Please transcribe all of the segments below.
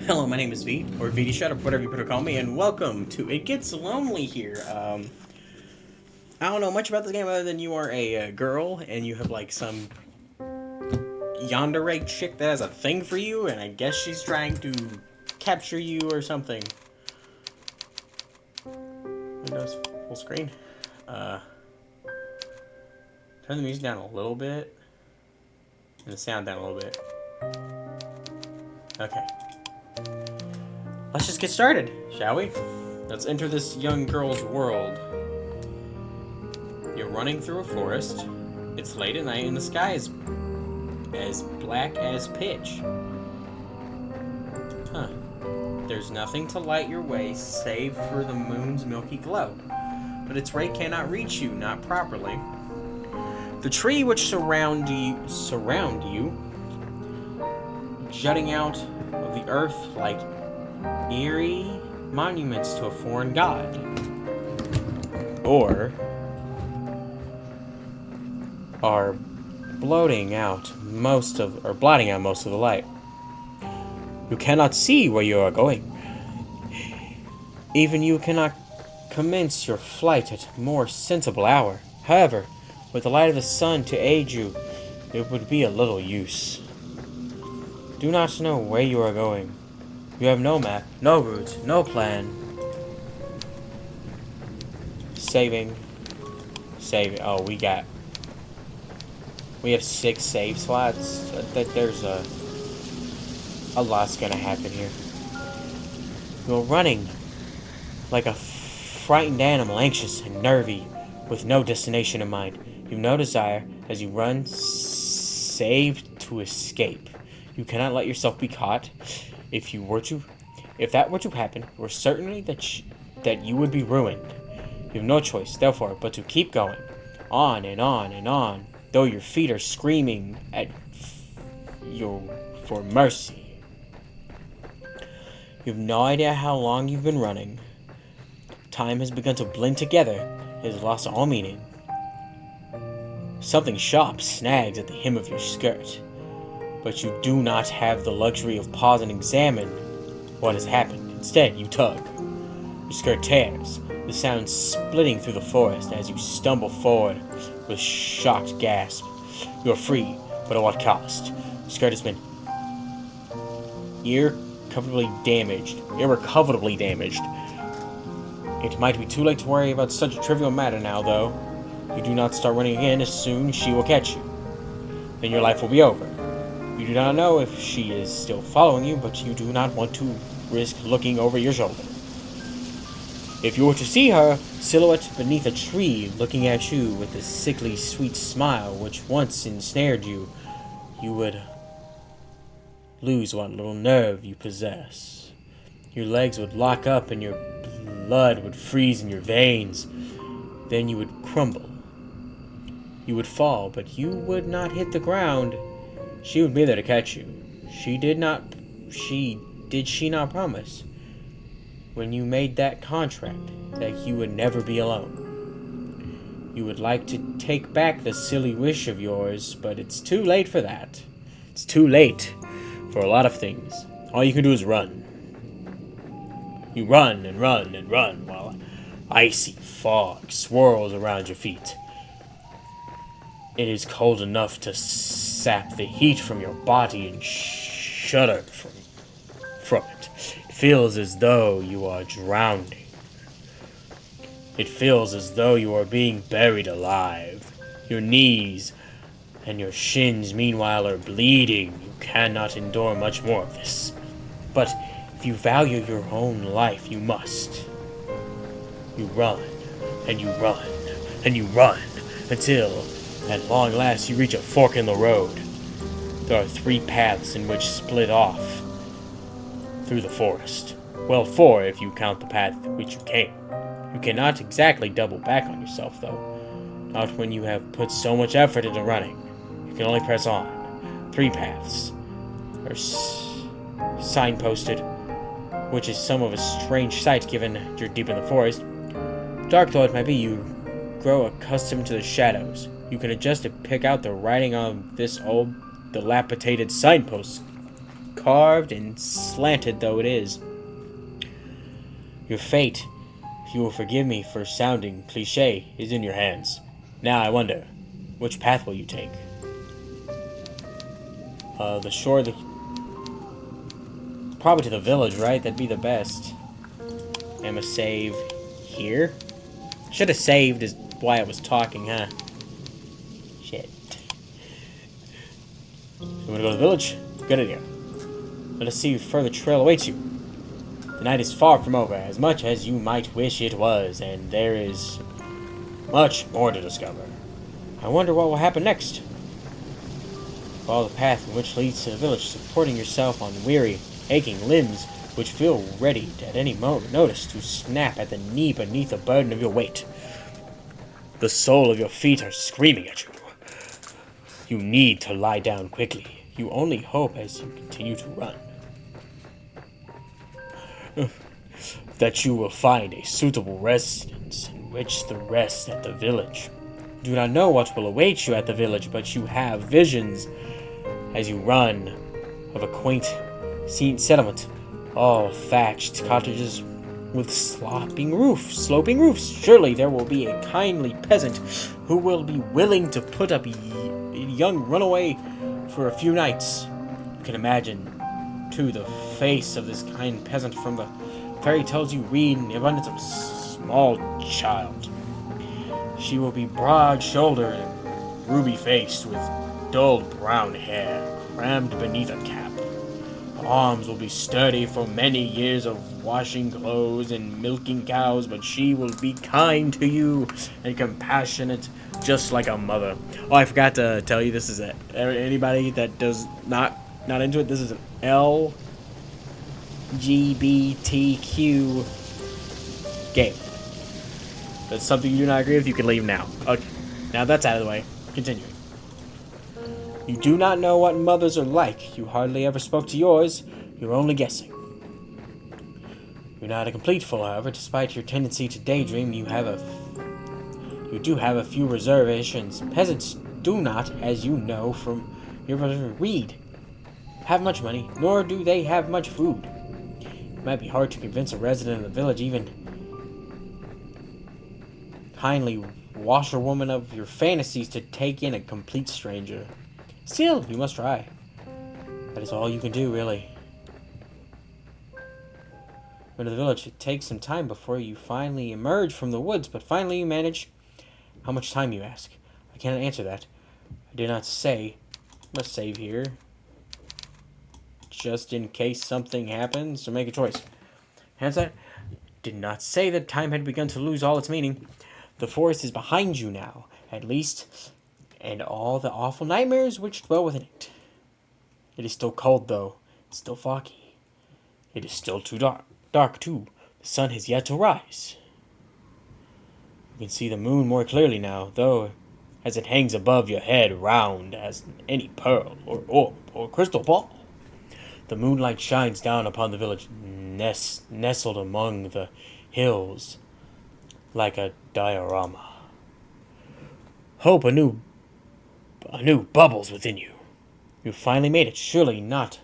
Hello, my name is V, or VD Shut Up, whatever you prefer to call me, and welcome to It Gets Lonely Here. I don't know much about this game other than you are a girl, and you have like some yandere chick that has a thing for you, and I guess she's trying to capture you or something. Windows full screen. Turn the music down a little bit, and the sound down a little bit. Okay. Let's just get started, shall we? Let's enter this young girl's world. You're running through a forest. It's late at night and the sky is as black as pitch. There's nothing to light your way save for the moon's milky glow. But its ray cannot reach you, not properly. The tree which surround you, jutting out of the earth like eerie monuments to a foreign god, or are blotting out most of the light. You cannot see where you are going. Even you cannot commence your flight at a more sensible hour. However, with the light of the sun to aid you, it would be of little use. Do not know where you are going. You have no map, no route, no plan. Saving. Oh, we have 6 save slots. There's a lot's gonna happen here. You're running like a frightened animal, anxious and nervy, with no destination in mind. You've no desire, as you run, save to escape. You cannot let yourself be caught. If that were to happen, you are certainly that you would be ruined. You have no choice, therefore, but to keep going, on and on and on, though your feet are screaming at you for mercy. You have no idea how long you've been running. Time has begun to blend together. It has lost all meaning. Something sharp snags at the hem of your skirt, but you do not have the luxury of pause and examine what has happened. Instead, you tug. Your skirt tears, the sound splitting through the forest as you stumble forward with shocked gasp. You are free, but at what cost? Your skirt has been irrecoverably damaged. It might be too late to worry about such a trivial matter now, though. If you do not start running again as soon, she will catch you. Then your life will be over. You do not know if she is still following you, but you do not want to risk looking over your shoulder. If you were to see her, silhouette beneath a tree, looking at you with the sickly sweet smile which once ensnared you, you would lose what little nerve you possess. Your legs would lock up and your blood would freeze in your veins. Then you would crumble. You would fall, but you would not hit the ground. She would be there to catch you. Did she not promise, when you made that contract, that you would never be alone? You would like to take back the silly wish of yours, but it's too late for that. It's too late for a lot of things. All you can do is run. You run and run and run while icy fog swirls around your feet. It is cold enough to sap the heat from your body and shudder from it. It feels as though you are drowning. It feels as though you are being buried alive. Your knees and your shins, meanwhile, are bleeding. You cannot endure much more of this. But if you value your own life, you must. You run, and you run, and you run, until, at long last, you reach a fork in the road. There are 3 paths in which split off through the forest. Well, 4 if you count the path which you came. You cannot exactly double back on yourself, though. Not when you have put so much effort into running. You can only press on. 3 paths are signposted, which is some of a strange sight given you're deep in the forest. Dark though it might be, you grow accustomed to the shadows. You can adjust to pick out the writing on this old, dilapidated signpost carved and slanted though it is. Your fate, if you will forgive me for sounding cliché, is in your hands. Now I wonder, which path will you take? The shore, probably to the village, right? That'd be the best. I'm gonna save here. Should have saved is why I was talking, huh? Shit. So I'm gonna go to the village? Good idea. Let us see if further trail awaits you. The night is far from over, as much as you might wish it was, and there is much more to discover. I wonder what will happen next. Follow the path which leads to the village, supporting yourself on weary, aching limbs, which feel ready at any moment notice to snap at the knee beneath the burden of your weight. The sole of your feet are screaming at you. You need to lie down quickly. You only hope as you continue to run that you will find a suitable residence in which to rest at the village. You do not know what will await you at the village, but you have visions as you run of a quaint settlement, all thatched cottages with sloping roofs. Surely there will be a kindly peasant who will be willing to put up a young runaway for a few nights. You can imagine, too, the face of this kind peasant from the fairy tales you read in the abundance of a small child. She will be broad-shouldered and ruby-faced, with dull brown hair crammed beneath a cap. Her arms will be sturdy for many years of washing clothes and milking cows, but she will be kind to you and compassionate, just like a mother. Oh, I forgot to tell you, this is anybody that does not into it. This is an LGBTQ game. That's something you do not agree with, you can leave now. Okay, now that's out of the way. Continuing. You do not know what mothers are like. You hardly ever spoke to yours. You're only guessing. You're not a complete fool, however. Despite your tendency to daydream, you do have a few reservations. Peasants do not, as you know from your read, have much money, nor do they have much food. It might be hard to convince a resident of the village, even kindly washerwoman of your fantasies, to take in a complete stranger. Still, you must try. That is all you can do, really. Go to the village. It takes some time before you finally emerge from the woods, but finally you manage. How much time, you ask? I cannot answer that. I did not say. I must save here, just in case something happens, so make a choice. Hence, I did not say that time had begun to lose all its meaning. The forest is behind you now, at least, and all the awful nightmares which dwell within it. It is still cold, though. It's still foggy. It is still too dark. Dark, too. The sun has yet to rise. You can see the moon more clearly now, though, as it hangs above your head, round as any pearl, or orb, or crystal ball. The moonlight shines down upon the village, nestled among the hills, like a diorama. Hope anew bubbles within you. You finally made it, surely not,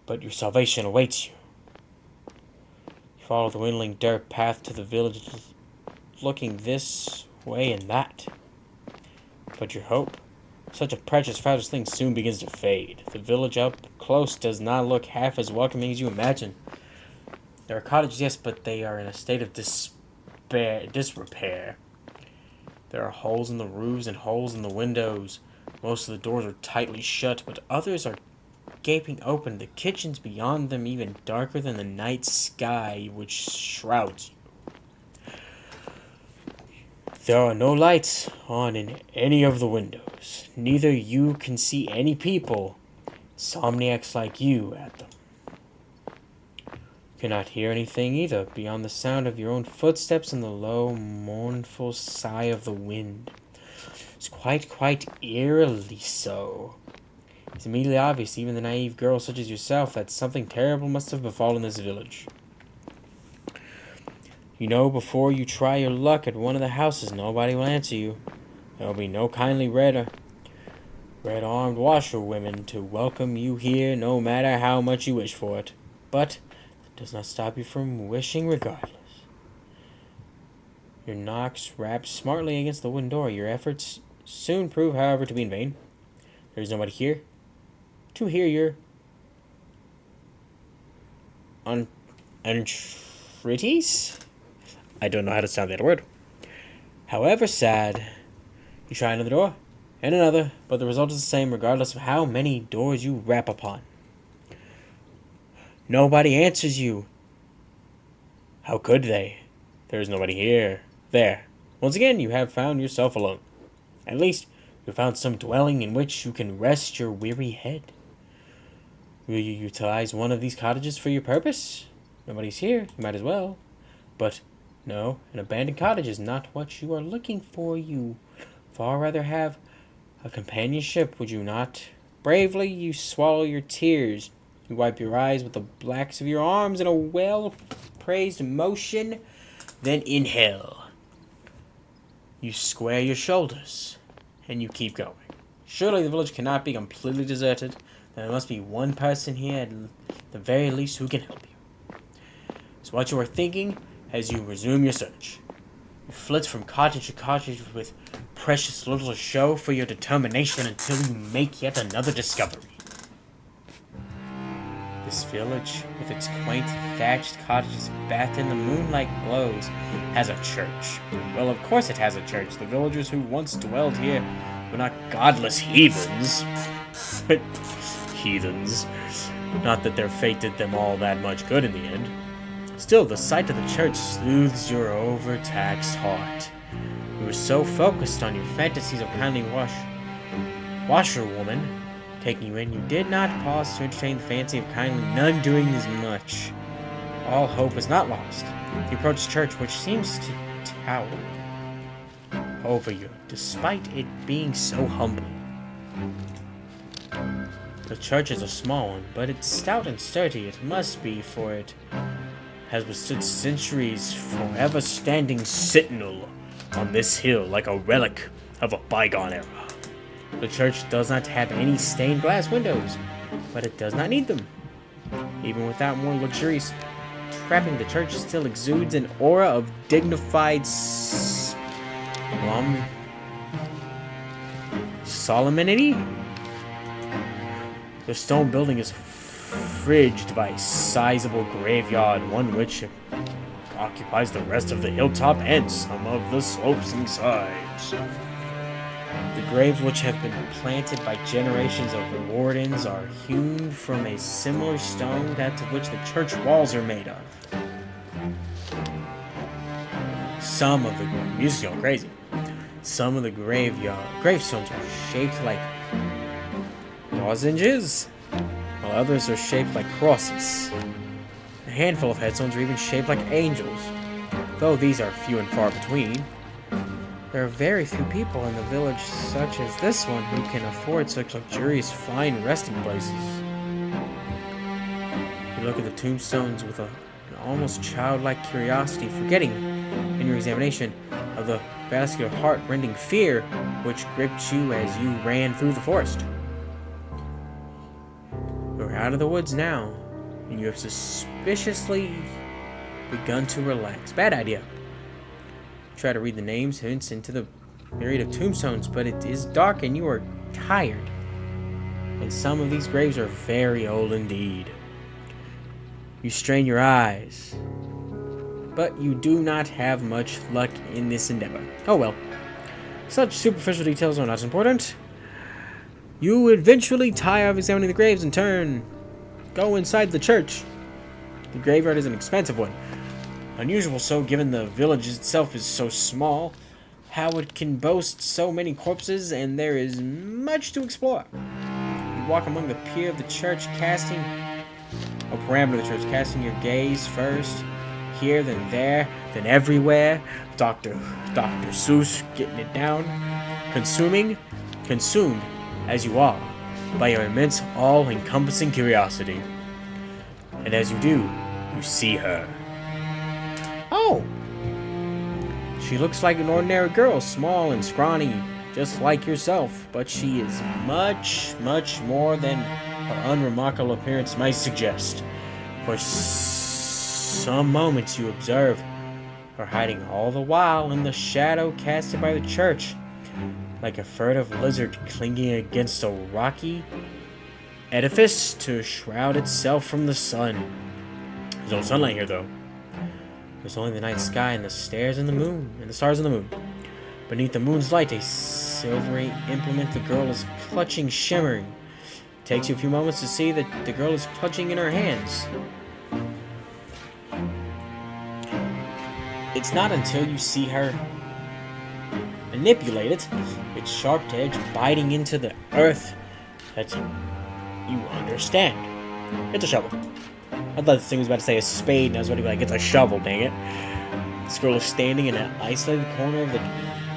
but your salvation awaits you. You follow the winding dirt path to the village, looking this way and that. But your hope, such a precious, fragile thing, soon begins to fade. The village up close does not look half as welcoming as you imagine. There are cottages, yes, but they are in a state of disrepair. There are holes in the roofs and holes in the windows. Most of the doors are tightly shut, but others are gaping open. The kitchens beyond them even darker than the night sky which shrouds you. There are no lights on in any of the windows. Neither you can see any people, insomniacs like you, at them. You cannot hear anything either, beyond the sound of your own footsteps and the low, mournful sigh of the wind. It's quite eerily so. It's immediately obvious, even to naive girls such as yourself, that something terrible must have befallen this village. You know, before you try your luck at one of the houses, nobody will answer you. There will be no kindly red-armed washerwomen to welcome you here no matter how much you wish for it. But it does not stop you from wishing regardless. Your knocks rap smartly against the wooden door. Your efforts soon prove, however, to be in vain. There is nobody here to hear your entreaties? I don't know how to sound that word. However sad, you try another door, and another, but the result is the same regardless of how many doors you rap upon. Nobody answers you. How could they? There is nobody here. There. Once again, you have found yourself alone. At least, you found some dwelling in which you can rest your weary head. Will you utilize one of these cottages for your purpose? Nobody's here. You might as well. But, no, an abandoned cottage is not what you are looking for. You far rather have a companionship, would you not? Bravely, you swallow your tears. You wipe your eyes with the backs of your arms in a well-praised motion. Then inhale. You square your shoulders, and you keep going. Surely the village cannot be completely deserted. There must be one person here at the very least who can help you. So what you are thinking as you resume your search. You flit from cottage to cottage with precious little show for your determination until you make yet another discovery. This village, with its quaint thatched cottages bathed in the moonlight glows, has a church. Well, of course it has a church. The villagers who once dwelled here were not godless heathens. But heathens. Not that their fate did them all that much good in the end. Still, the sight of the church soothes your overtaxed heart. You were so focused on your fantasies of kindly washerwoman taking you in, you did not pause to entertain the fancy of kindly none doing as much. All hope was not lost. You approached the church, which seems to tower over you, despite it being so humble. The church is a small one, but it's stout and sturdy. It must be, for it has withstood centuries, forever standing sentinel on this hill like a relic of a bygone era. The church does not have any stained glass windows, but it does not need them. Even without more luxurious trapping, the church still exudes an aura of dignified solemnity. The stone building is fringed by a sizable graveyard, one which occupies the rest of the hilltop and some of the slopes and sides. The graves, which have been planted by generations of wardens, are hewn from a similar stone that to which the church walls are made of. Some of the music's going crazy. Some of the gravestones are shaped like lozenges, while others are shaped like crosses. A handful of headstones are even shaped like angels, though these are few and far between. There are very few people in the village such as this one who can afford such luxurious, fine resting places. You look at the tombstones with an almost childlike curiosity, forgetting, in your examination, of the vascular heart-rending fear which gripped you as you ran through the forest. You're out of the woods now, and you have suspiciously begun to relax. Bad idea. Try to read the names, hints into the myriad of tombstones, but it is dark and you are tired. And some of these graves are very old indeed. You strain your eyes, but you do not have much luck in this endeavor. Oh well. Such superficial details are not important. You eventually tire of examining the graves and go inside the church. The graveyard is an expensive one. Unusual so, given the village itself is so small, how it can boast so many corpses, and there is much to explore. You walk among the pier of the church, casting your gaze first here, then there, then everywhere. Dr. Seuss getting it down, consumed as you are by your immense, all-encompassing curiosity. And as you do, you see her. Oh! She looks like an ordinary girl, small and scrawny, just like yourself, but she is much, much more than her unremarkable appearance might suggest. For some moments you observe her hiding all the while in the shadow casted by the church, like a furtive lizard clinging against a rocky edifice to shroud itself from the sun. There's no sunlight here, though. There's only the night sky and the stars and the moon. Beneath the moon's light, a silvery implement the girl is clutching shimmering. It takes you a few moments to see that the girl is clutching in her hands. It's not until you see her manipulate it, its sharp edge biting into the earth, that you understand. It's a shovel. I thought this thing was about to say a spade, and I was about to be like, it's a shovel, dang it. This girl is standing in an isolated corner of the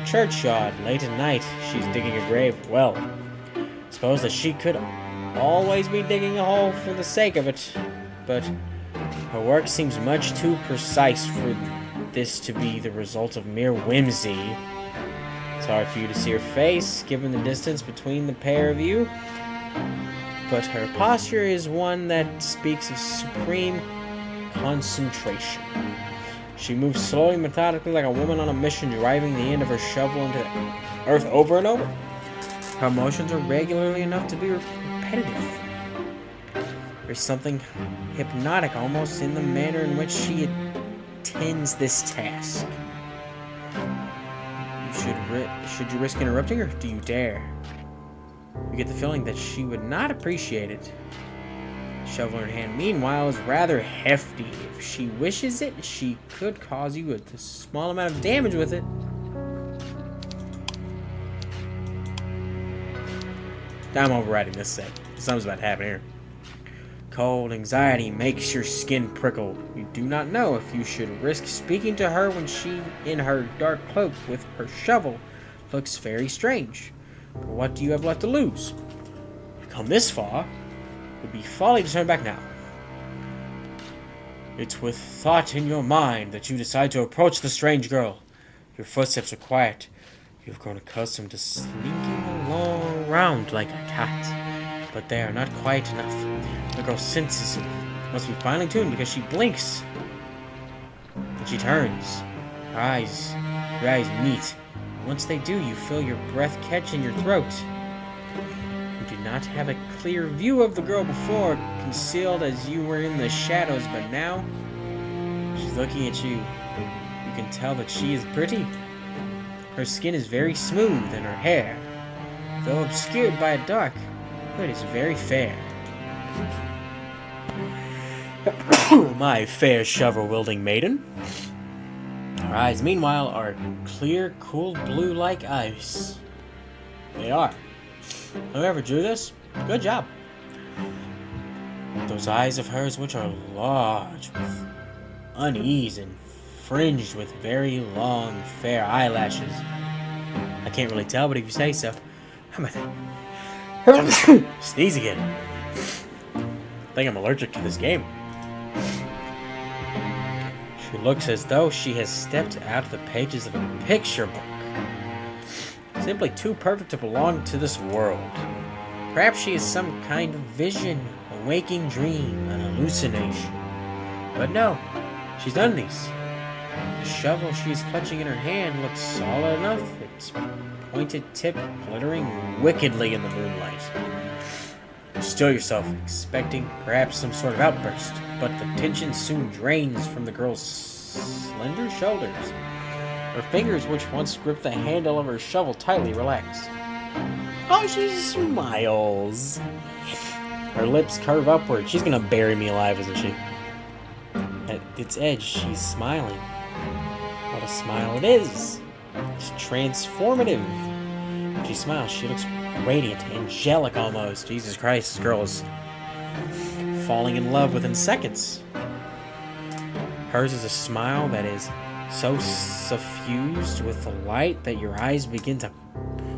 churchyard late at night. She's digging a grave. Well, I suppose that she could always be digging a hole for the sake of it, but her work seems much too precise for this to be the result of mere whimsy. It's hard for you to see her face, given the distance between the pair of you, but her posture is one that speaks of supreme concentration. She moves slowly, methodically, like a woman on a mission, driving the end of her shovel into the earth over and over. Her motions are regularly enough to be repetitive. There's something hypnotic almost in the manner in which she attends this task. Should you risk interrupting her? Do you dare? You get the feeling that she would not appreciate it. The shovel in her hand, meanwhile, is rather hefty. If she wishes it, she could cause you a small amount of damage with it. I'm overriding this set. Something's about to happen here. Cold anxiety makes your skin prickle. You do not know if you should risk speaking to her when she, in her dark cloak with her shovel, looks very strange. But what do you have left to lose? You've come this far. It would be folly to turn back now. It's with thought in your mind that you decide to approach the strange girl. Your footsteps are quiet. You've grown accustomed to sneaking along around like a cat, but they are not quiet enough. The girl's senses must be finely tuned because she blinks. And she turns. Your eyes meet. Once they do, you feel your breath catch in your throat. You did not have a clear view of the girl before, concealed as you were in the shadows, but now she's looking at you. You can tell that she is pretty. Her skin is very smooth, and her hair, though obscured by a dark hood, is very fair. My fair shovel-wielding maiden. Her eyes, meanwhile, are clear, cool blue like ice. They are. Whoever drew this, good job. Those eyes of hers, which are large, with unease and fringed with very long, fair eyelashes. I can't really tell, but if you say so. How about that? Sneeze again. I think I'm allergic to this game. She looks as though she has stepped out of the pages of a picture book. Simply too perfect to belong to this world. Perhaps she is some kind of vision, a waking dream, an hallucination. But no, she's none of these. The shovel she is clutching in her hand looks solid enough, its pointed tip glittering wickedly in the moonlight. You still yourself, expecting perhaps some sort of outburst, but the tension soon drains from the girl's slender shoulders. Her fingers, which once gripped the handle of her shovel, tightly relax. Oh, she smiles. Her lips curve upward. She's gonna bury me alive, isn't she? At its edge, she's smiling. What a smile it is! It's transformative. When she smiles, she looks radiant, angelic almost. Jesus Christ, this girl is falling in love within seconds. Hers is a smile that is so suffused with the light that your eyes begin to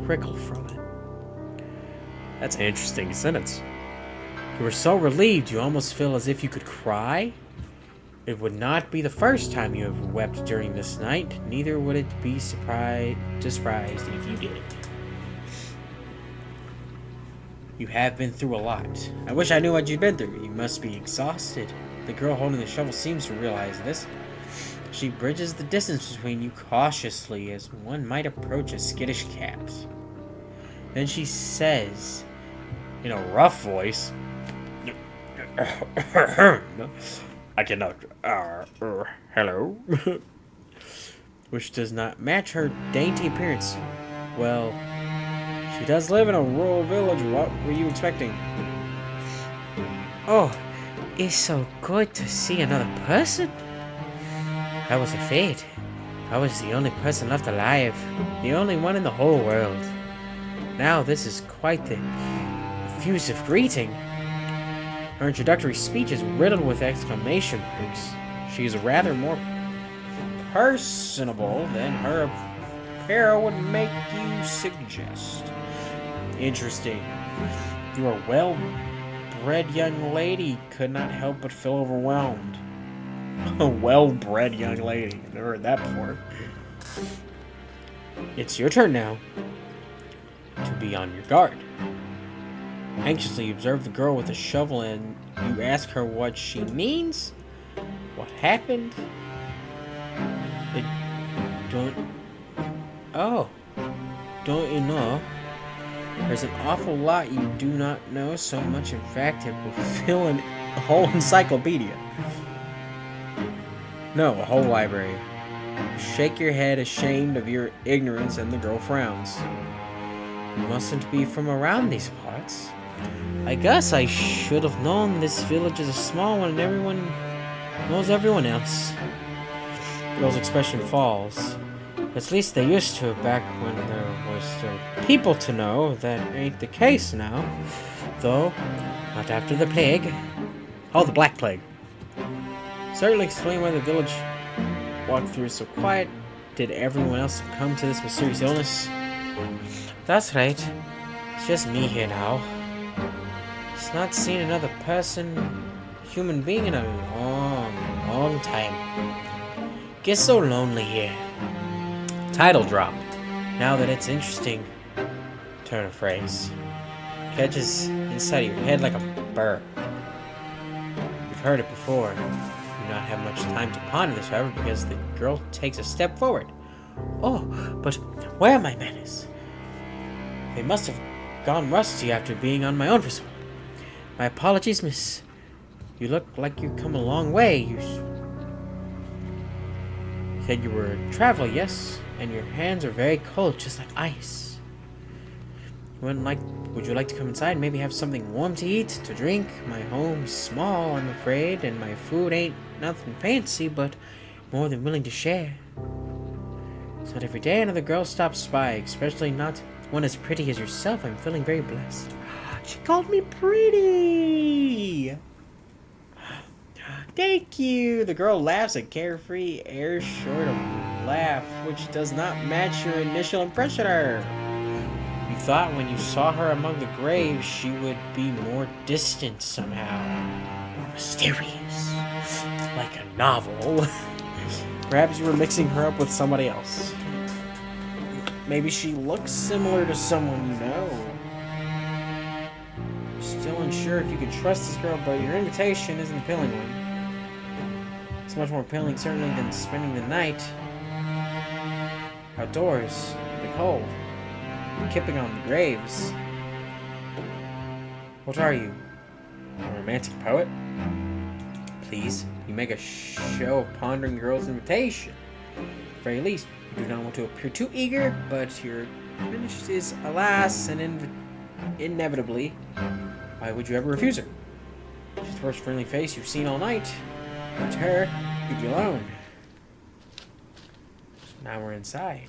prickle from it. That's an interesting sentence. You are so relieved you almost feel as if you could cry. It would not be the first time you have wept during this night, neither would it be surprised if you did. You have been through a lot. I wish I knew what you'd been through. You must be exhausted. The girl holding the shovel seems to realize this. She bridges the distance between you cautiously, as one might approach a skittish cat. Then she says, in a rough voice, I cannot, hello? Which does not match her dainty appearance. Well, she does live in a rural village. What were you expecting? Oh, it's so good to see another person. I was afraid. I was the only person left alive. The only one in the whole world. Now this is quite the effusive greeting. Her introductory speech is riddled with exclamation marks. She is rather more personable than her apparel would make you suggest. Interesting. Your well-bred young lady could not help but feel overwhelmed. A well-bred young lady. I've never heard that before. It's your turn now to be on your guard. Anxiously, you observe the girl with the shovel and you ask her what she means. What happened? Don't you know? There's an awful lot you do not know, so much in fact it will fill a whole encyclopedia. No, a whole library. You shake your head, ashamed of your ignorance, and the girl frowns. You mustn't be from around these parts. I guess I should have known this village is a small one and everyone knows everyone else. The girl's expression falls. At least they used to back when there was still people to know. That ain't the case now. Though, not after the plague. Oh, the Black Plague. Certainly explain why the village walked through so quiet. Did everyone else succumb to this mysterious illness? That's right. It's just me here now. It's not seen another human being in a long time. Gets so lonely here. Title drop. Now that it's interesting, turn of phrase. Catches inside of your head like a burr. You've heard it before. You do not have much time to ponder this, however, because the girl takes a step forward. Oh, but where are my manners? They must have gone rusty after being on my own for so long. My apologies, miss. You look like you've come a long way. You said you were a traveler, yes? And your hands are very cold, just like ice. Would you like to come inside and maybe have something warm to eat, to drink? My home's small, I'm afraid, and my food ain't nothing fancy, but more than willing to share. It's not every day another girl stops by, especially not one as pretty as yourself. I'm feeling very blessed. She called me pretty! Thank you! The girl laughs a carefree, air short of laugh, which does not match your initial impression of her. You thought when you saw her among the graves, she would be more distant somehow. More mysterious. Like a novel. Perhaps you were mixing her up with somebody else. Maybe she looks similar to someone you know. Still unsure if you can trust this girl, but your invitation is an appealing one. It's much more appealing, certainly, than spending the night outdoors in the cold, kipping on the graves. What are you? A romantic poet? Please, you make a show of pondering the girl's invitation. At the very least, you do not want to appear too eager, but your finish is, alas, and inevitably. Why would you ever refuse her? She's the first friendly face you've seen all night. Not to her, you'd be alone. So now we're inside.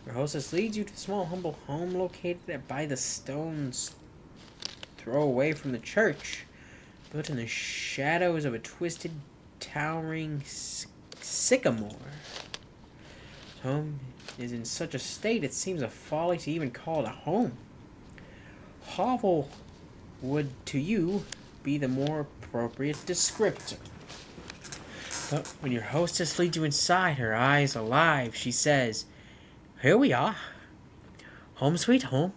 Your hostess leads you to a small, humble home located by the stone's throw away from the church, built in the shadows of a twisted, towering sycamore. The home is in such a state it seems a folly to even call it a home. Hovel would, to you, be the more appropriate descriptor. But when your hostess leads you inside, her eyes alive, she says, "Here we are. Home sweet home.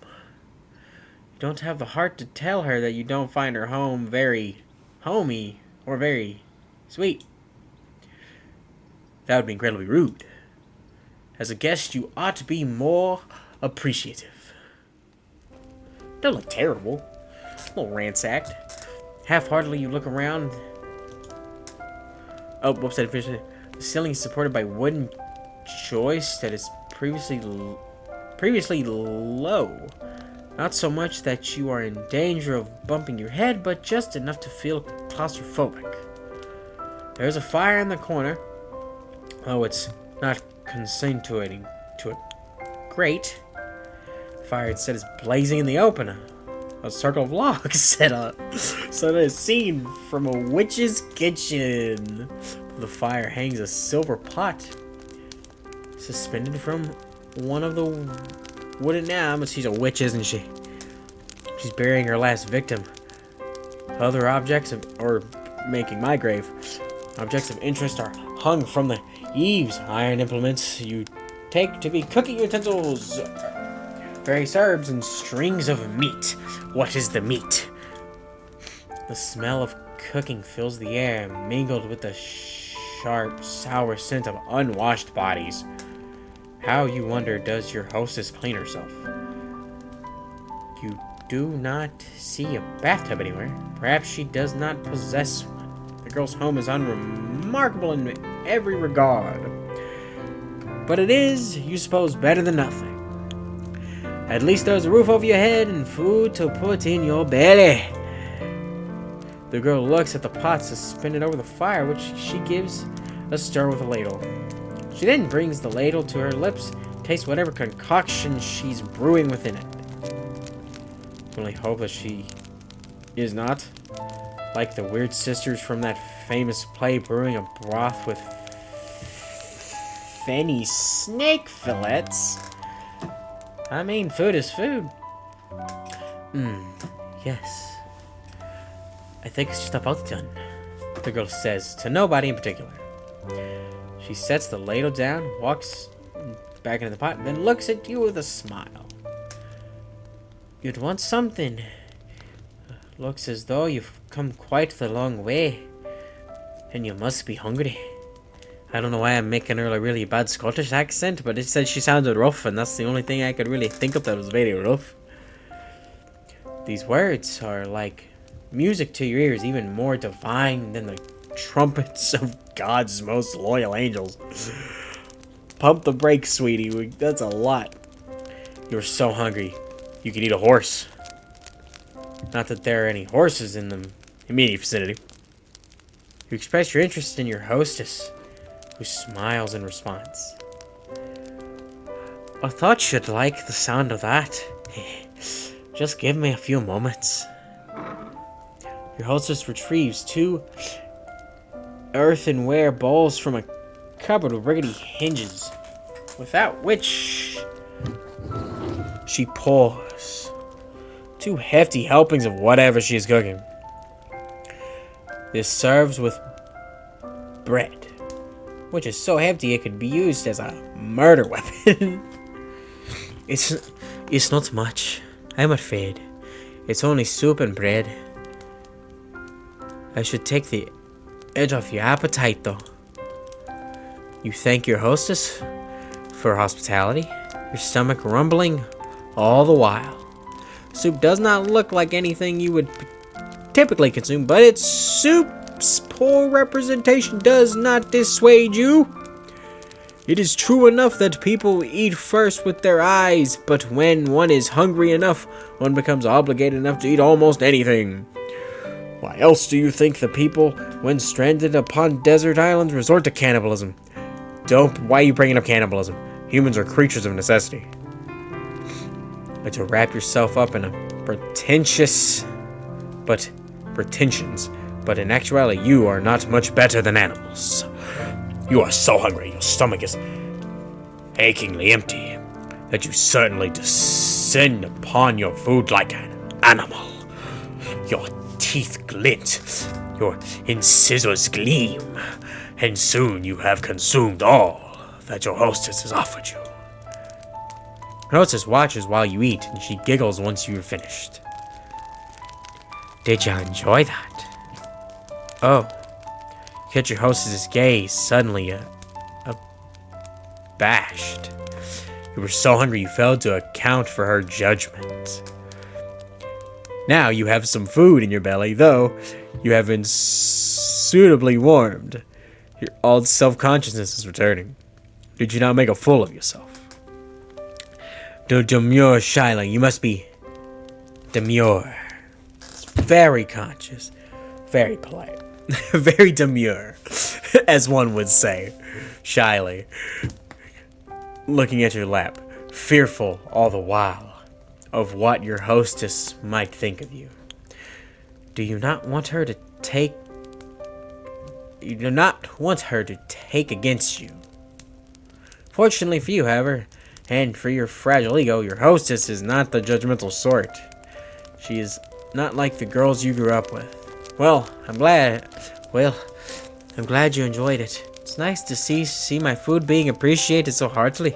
You don't have the heart to tell her that you don't find her home very homey or very sweet. That would be incredibly rude. As a guest, you ought to be more appreciative. Don't look terrible. A little ransacked. Half-heartedly, you look around. Oh, whoops, I didn't finish it. The ceiling is supported by wooden joist that is previously low. Not so much that you are in danger of bumping your head, but just enough to feel claustrophobic. There's a fire in the corner. Oh, it's not concentrating to a grate. The fire instead is blazing in the open. A circle of logs set up. So that is seen from a witch's kitchen. The fire hangs a silver pot suspended from one of the wooden but she's a witch, isn't she? She's burying her last victim. Other objects or making my grave. Objects of interest are hung from the eaves. Iron implements you take to be cooking utensils. Various herbs and strings of meat. What is the meat? The smell of cooking fills the air, mingled with the sharp, sour scent of unwashed bodies. How, you wonder, does your hostess clean herself? You do not see a bathtub anywhere. Perhaps she does not possess one. The girl's home is unremarkable in every regard. But it is, you suppose, better than nothing. At least there's a roof over your head and food to put in your belly. The girl looks at the pot suspended over the fire, which she gives a stir with a ladle. She then brings the ladle to her lips, tastes whatever concoction she's brewing within it. Only hope that she is not like the weird sisters from that famous play, brewing a broth with fenny snake fillets. I mean, food is food. Yes. I think it's just about done, the girl says, to nobody in particular. She sets the ladle down, walks back into the pot, and then looks at you with a smile. You'd want something. Looks as though you've come quite the long way, and you must be hungry. I don't know why I'm making her a really bad Scottish accent, but it said she sounded rough, and that's the only thing I could really think of that was very rough. These words are like music to your ears, even more divine than the trumpets of God's most loyal angels. Pump the brakes, sweetie. That's a lot. You're so hungry, you could eat a horse. Not that there are any horses in the immediate vicinity. You express your interest in your hostess, who smiles in response. I thought you'd like the sound of that. Just give me a few moments. Your hostess retrieves 2 earthenware bowls from a cupboard with rickety hinges, without which she pours 2 hefty helpings of whatever she is cooking. This serves with bread, which is so hefty it could be used as a murder weapon. It's not much, I'm afraid. It's only soup and bread. I should take the edge off your appetite, though. You thank your hostess for her hospitality, your stomach rumbling all the while. Soup does not look like anything you would typically consume, but its soup's poor representation does not dissuade you. It is true enough that people eat first with their eyes, but when one is hungry enough, one becomes obligated enough to eat almost anything. Why else do you think the people, when stranded upon desert islands, resort to cannibalism? Why are you bringing up cannibalism? Humans are creatures of necessity. But to wrap yourself up in a pretensions, but in actuality you are not much better than animals. You are so hungry, your stomach is achingly empty, that you certainly descend upon your food like an animal. Your teeth glint, your incisors gleam, and soon you have consumed all that your hostess has offered you. Your hostess watches while you eat, and she giggles once you are finished. Did you enjoy that? Oh. You catch your hostess's gaze, suddenly abashed. You were so hungry you failed to account for her judgment. Now you have some food in your belly, though you have been suitably warmed. Your old self-consciousness is returning. Did you not make a fool of yourself? Demure, Shiloh, you must be demure. Very conscious, very polite, very demure, as one would say. Shyly, looking at your lap, fearful all the while of what your hostess might think of you. Do you not want her to take against you? Fortunately for you, however, and for your fragile ego, your hostess is not the judgmental sort. She is not like the girls you grew up with. Well, I'm glad you enjoyed it. It's nice to see my food being appreciated so heartily.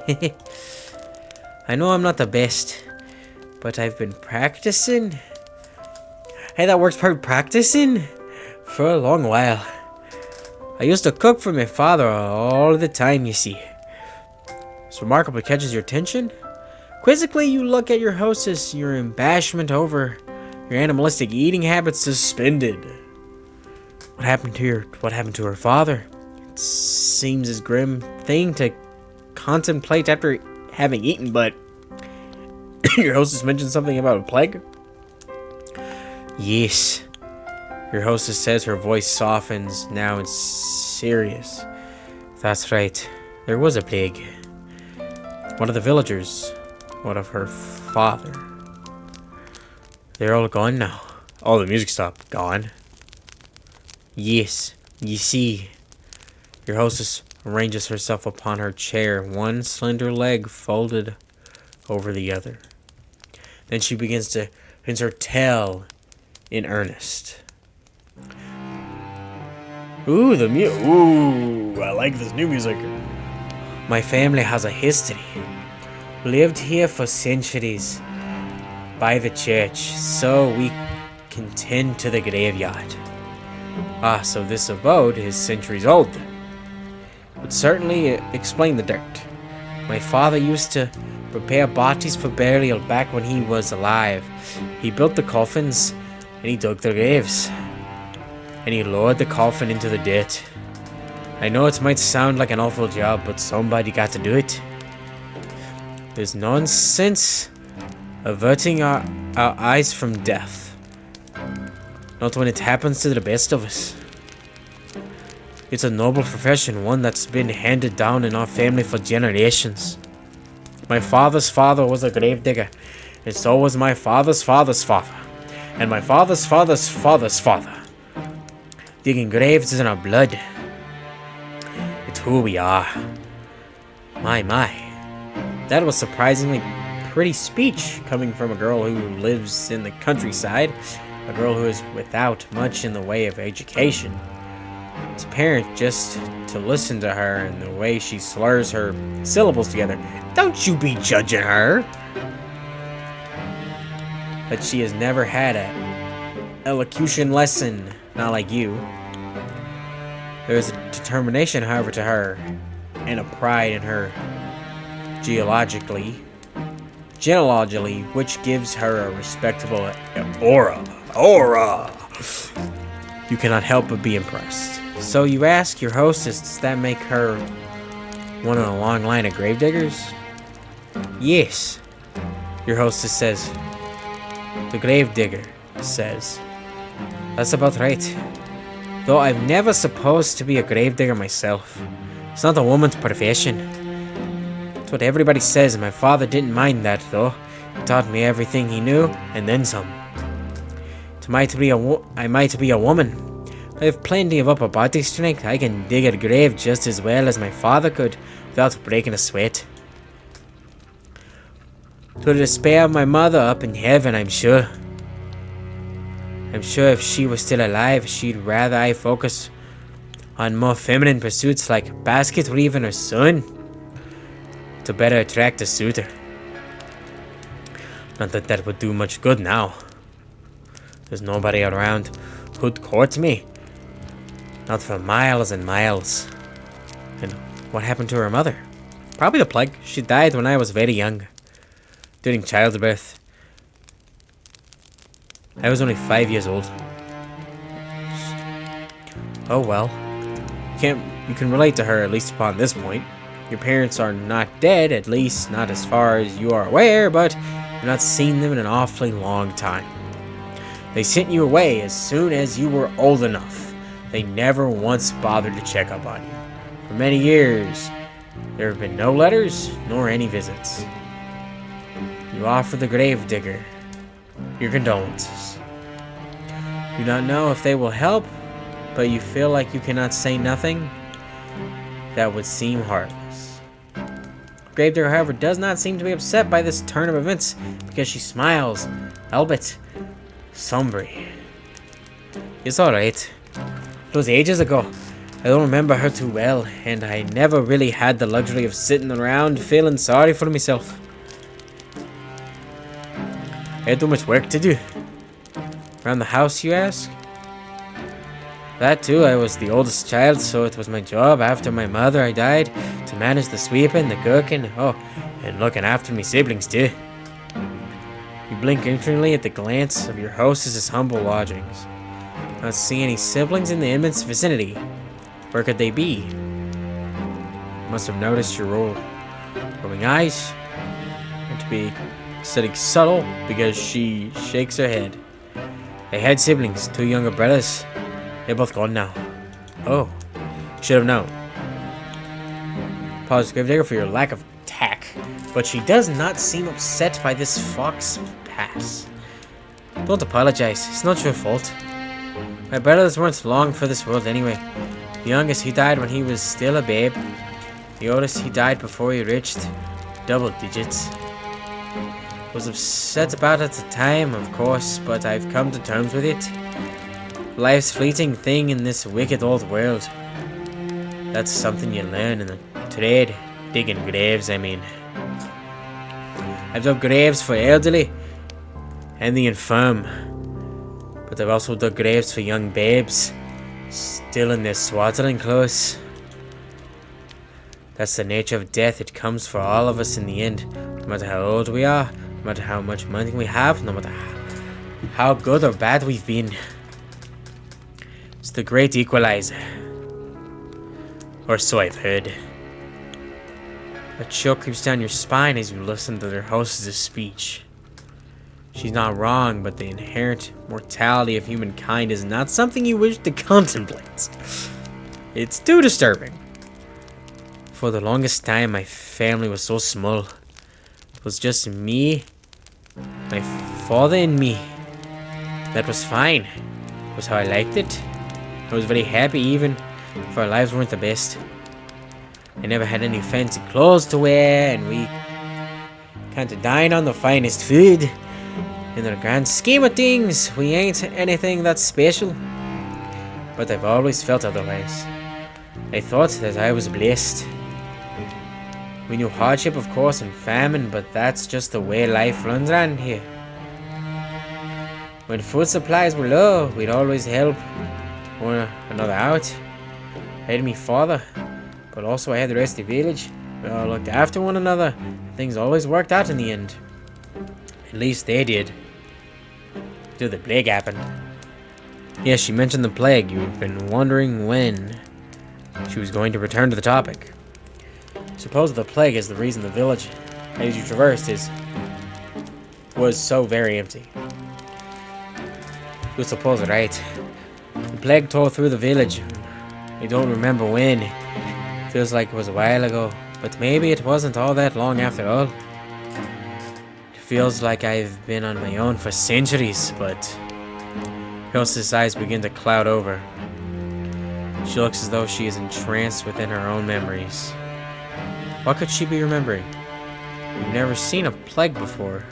I know I'm not the best, but I've been practicing. Hey, that works perfect. Practicing for a long while. I used to cook for my father all the time, you see. This remarkably catches your attention. Quizzically, you look at your hostess, your embarrassment over your animalistic eating habits suspended. What happened to her father? It seems a grim thing to contemplate after having eaten, but your hostess mentioned something about a plague? Yes. Your hostess says, her voice softens, now it's serious. That's right. There was a plague. One of the villagers. One of her father. They're all gone now. Oh, the music stopped. Gone? Yes. You see. Your hostess arranges herself upon her chair, one slender leg folded over the other. Then she begins her tale in earnest. Ooh, Ooh, I like this new music. My family has a history. Lived here for centuries. By the church, so we can tend to the graveyard. Ah, so this abode is centuries old then. Would certainly explain the dirt. My father used to prepare bodies for burial back when he was alive. He built the coffins, and he dug the graves. And he lowered the coffin into the dirt. I know it might sound like an awful job, but somebody got to do it. There's no sense averting our eyes from death. Not when it happens to the best of us. It's a noble profession, one that's been handed down in our family for generations. My father's father was a gravedigger, and so was my father's father's father, and my father's father's father's father. Digging graves is in our blood. It's who we are. My. That was surprisingly pretty speech coming from a girl who lives in the countryside, a girl who is without much in the way of education. It's apparent just to listen to her and the way she slurs her syllables together. Don't you be judging her! But she has never had a elocution lesson, not like you. There is a determination, however, to her, and a pride in her genealogically, which gives her a respectable aura. You cannot help but be impressed. So you ask your hostess, does that make her one in a long line of gravediggers? Yes. Your hostess says. The gravedigger says. That's about right. Though I've never supposed to be a gravedigger myself. It's not a woman's profession. That's what everybody says, and my father didn't mind that, though. He taught me everything he knew, and then some. I might be a woman. I have plenty of upper body strength. I can dig a grave just as well as my father could, without breaking a sweat. To the despair of my mother up in heaven, I'm sure. I'm sure if she was still alive, she'd rather I focus on more feminine pursuits like basket weaving or sewing, to better attract a suitor. Not that that would do much good now. There's nobody around who'd court me. Not for miles and miles. And what happened to her mother? Probably the plague. She died when I was very young. During childbirth. I was only 5 years old. Oh well. You can relate to her, at least upon this point. Your parents are not dead, at least not as far as you are aware, but you've not seen them in an awfully long time. They sent you away as soon as you were old enough. They never once bothered to check up on you. For many years, there have been no letters, nor any visits. You offer the GraveDigger your condolences. You do not know if they will help, but you feel like you cannot say nothing that would seem heartless. GraveDigger, however, does not seem to be upset by this turn of events, because she smiles, albeit somber. It's alright. It was ages ago. I don't remember her too well, and I never really had the luxury of sitting around feeling sorry for myself. I had too much work to do. Around the house, you ask? That too, I was the oldest child, so it was my job after my mother died to manage the sweeping, the cooking, and looking after me siblings too. You blink instantly at the glance of your hostess's humble lodgings. Not see any siblings in the immense vicinity. Where could they be? Must have noticed your rolling eyes. And to be sitting subtle because she shakes her head. They had siblings, 2 younger brothers. They're both gone now. Oh, should have known. Apologies, GraveDigger, for your lack of tact, but she does not seem upset by this fox pass. Don't apologize, it's not your fault. My brothers weren't long for this world anyway. The youngest, he died when he was still a babe. The oldest, he died before he reached double digits. Was upset about it at the time, of course, but I've come to terms with it. Life's fleeting thing in this wicked old world. That's something you learn in the trade. Digging graves, I mean. I've dug graves for elderly and the infirm. But I've also dug graves for young babes, still in their swaddling clothes. That's the nature of death. It comes for all of us in the end. No matter how old we are, no matter how much money we have, no matter how good or bad we've been. It's the great equalizer. Or so I've heard. A chill creeps down your spine as you listen to their hostess' speech. She's not wrong, but the inherent mortality of humankind is not something you wish to contemplate. It's too disturbing. For the longest time, my family was so small. It was just me, my father, and me. That was fine. It was how I liked it. I was very happy, even if our lives weren't the best. I never had any fancy clothes to wear, and we kind of dined on the finest food. In the grand scheme of things, we ain't anything that special. But I've always felt otherwise. I thought that I was blessed. We knew hardship, of course, and famine, but that's just the way life runs around here. When food supplies were low, we'd always help one another out. I had me father, but also I had the rest of the village. We all looked after one another. Things always worked out in the end. At least they did. Till the plague happened. Yes, she mentioned the plague. You've been wondering when she was going to return to the topic. Suppose the plague is the reason the village, as you traversed, was so very empty. You suppose right. The plague tore through the village. I don't remember when. Feels like it was a while ago, but maybe it wasn't all that long after all. Feels like I've been on my own for centuries, but Hilsa's eyes begin to cloud over. She looks as though she is entranced within her own memories. What could she be remembering? You've never seen a plague before,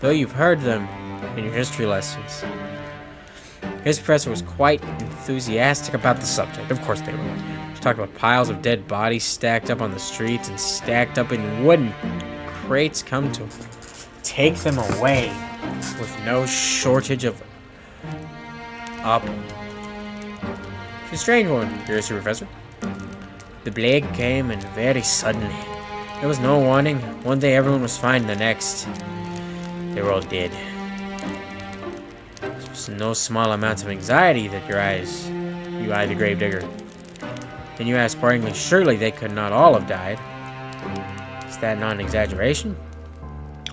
though you've heard them in your history lessons. His professor was quite enthusiastic about the subject. Of course they were. She talked about piles of dead bodies stacked up on the streets and stacked up in wooden crates come to take them away with no shortage of Up. It's a strange one, curious Professor. The plague came, and very suddenly. There was no warning. One day everyone was fine, the next they were all dead. It was no small amount of anxiety that you eyed the gravedigger. And you asked worryingly, surely they could not all have died. Is that not an exaggeration?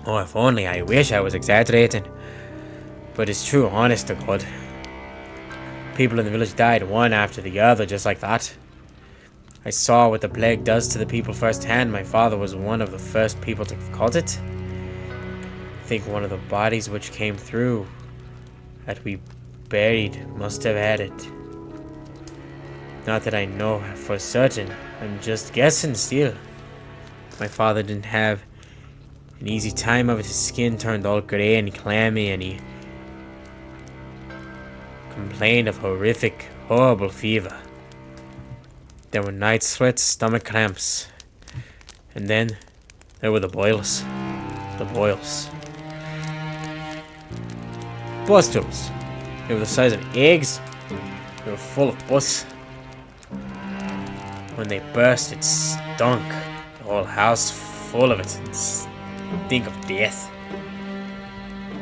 Oh, if only. I wish I was exaggerating. But it's true, honest to God. People in the village died one after the other, just like that. I saw what the plague does to the people firsthand. My father was one of the first people to have caught it. I think one of the bodies which came through that we buried must have had it. Not that I know for certain. I'm just guessing still. My father didn't have an easy time of it. His skin turned all grey and clammy, and he complained of horrific, horrible fever. There were night sweats, stomach cramps, and then there were the boils. The boils. Pustules. They were the size of eggs. They were full of pus. When they burst, it stunk. The whole house full of it. Stink of death.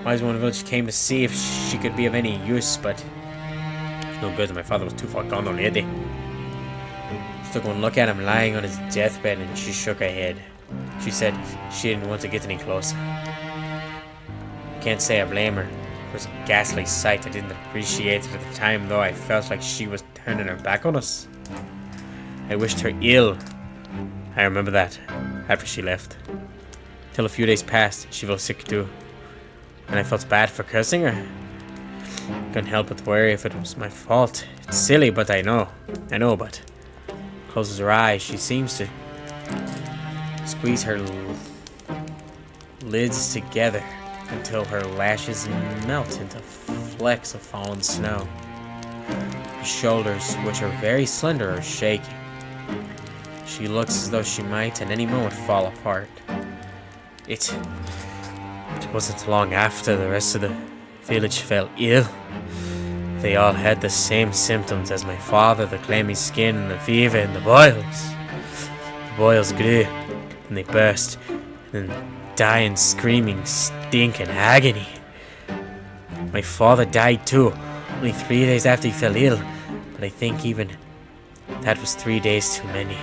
Wise woman in the village came to see if she could be of any use, but no good. My father was too far gone already. She took one look at him lying on his deathbed, and she shook her head. She said she didn't want to get any closer. I can't say I blame her. It was a ghastly sight. I didn't appreciate it at the time, though. I felt like she was turning her back on us. I wished her ill. I remember that, after she left. Till a few days passed, she fell sick too. And I felt bad for cursing her. Couldn't help but worry if it was my fault. It's silly, but I know, but closes her eyes. She seems to squeeze her lids together until her lashes melt into flecks of fallen snow. Her shoulders, which are very slender, are shaking. She looks as though she might at any moment fall apart. It wasn't long after the rest of the village fell ill. They all had the same symptoms as my father, the clammy skin, and the fever, and the boils. The boils grew, and they burst, and dying, screaming, stink, and agony. My father died too, only 3 days after he fell ill, but I think even that was 3 days too many.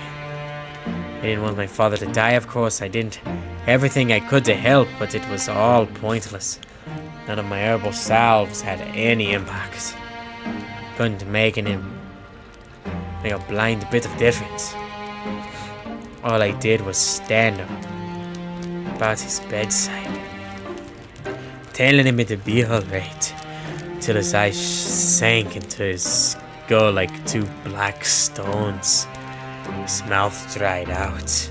I didn't want my father to die, of course. I did everything I could to help, but it was all pointless. None of my herbal salves had any impact. Couldn't make a blind bit of difference. All I did was stand about his bedside, telling him it'd be alright, till his eyes sank into his skull like two black stones. His mouth dried out.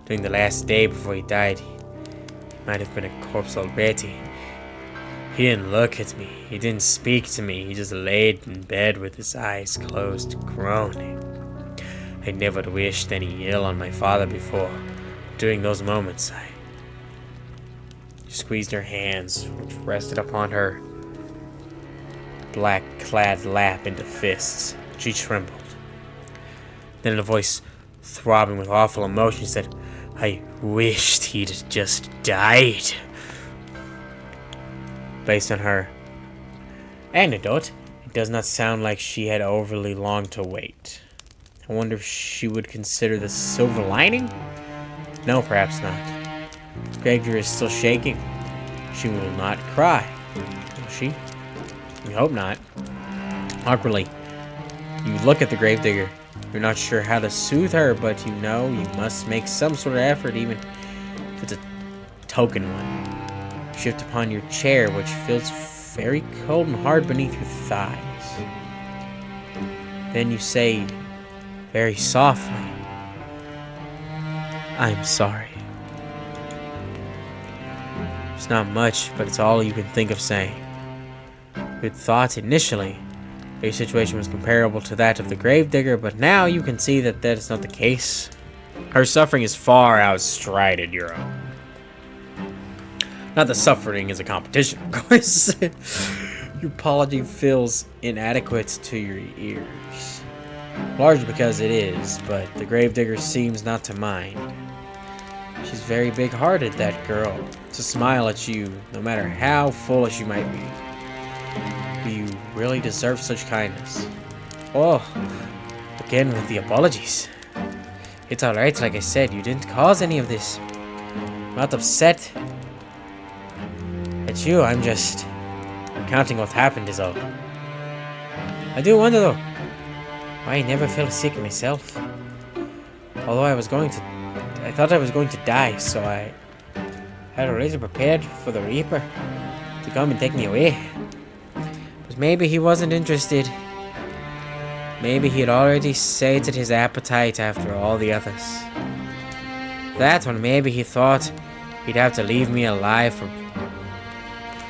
During the last day before he died, he might have been a corpse already. He didn't look at me. He didn't speak to me. He just laid in bed with his eyes closed, groaning. I never wished any ill on my father before. During those moments, I squeezed her hands, which rested upon her black-clad lap, into fists. She trembled. Then in a voice throbbing with awful emotion, she said, "I wished he'd just died." Based on her anecdote, it does not sound like she had overly long to wait. I wonder if she would consider the silver lining? No, perhaps not. GraveDigger is still shaking. She will not cry, will she? We hope not. Awkwardly, you look at the gravedigger. You're not sure how to soothe her, but you know you must make some sort of effort, even if it's a token one. Shift upon your chair, which feels very cold and hard beneath your thighs. Then you say, very softly, "I'm sorry." It's not much, but it's all you can think of saying. Good thought initially. Your situation was comparable to that of the gravedigger, but now you can see that that is not the case. Her suffering is far outstrided your own. Not that suffering is a competition, of course. Your apology feels inadequate to your ears. Largely because it is, but the gravedigger seems not to mind. She's very big-hearted, that girl, to smile at you, no matter how foolish you might be. But you really deserve such kindness. Oh, again with the apologies. It's alright, like I said, you didn't cause any of this. I'm not upset at you, I'm just recounting what happened is all. I do wonder though, why I never felt sick myself. Although I thought I was going to die, so I had already prepared for the Reaper to come and take me away. But maybe he wasn't interested. Maybe he had already sated his appetite after all the others. That one, maybe he thought he'd have to leave me alive for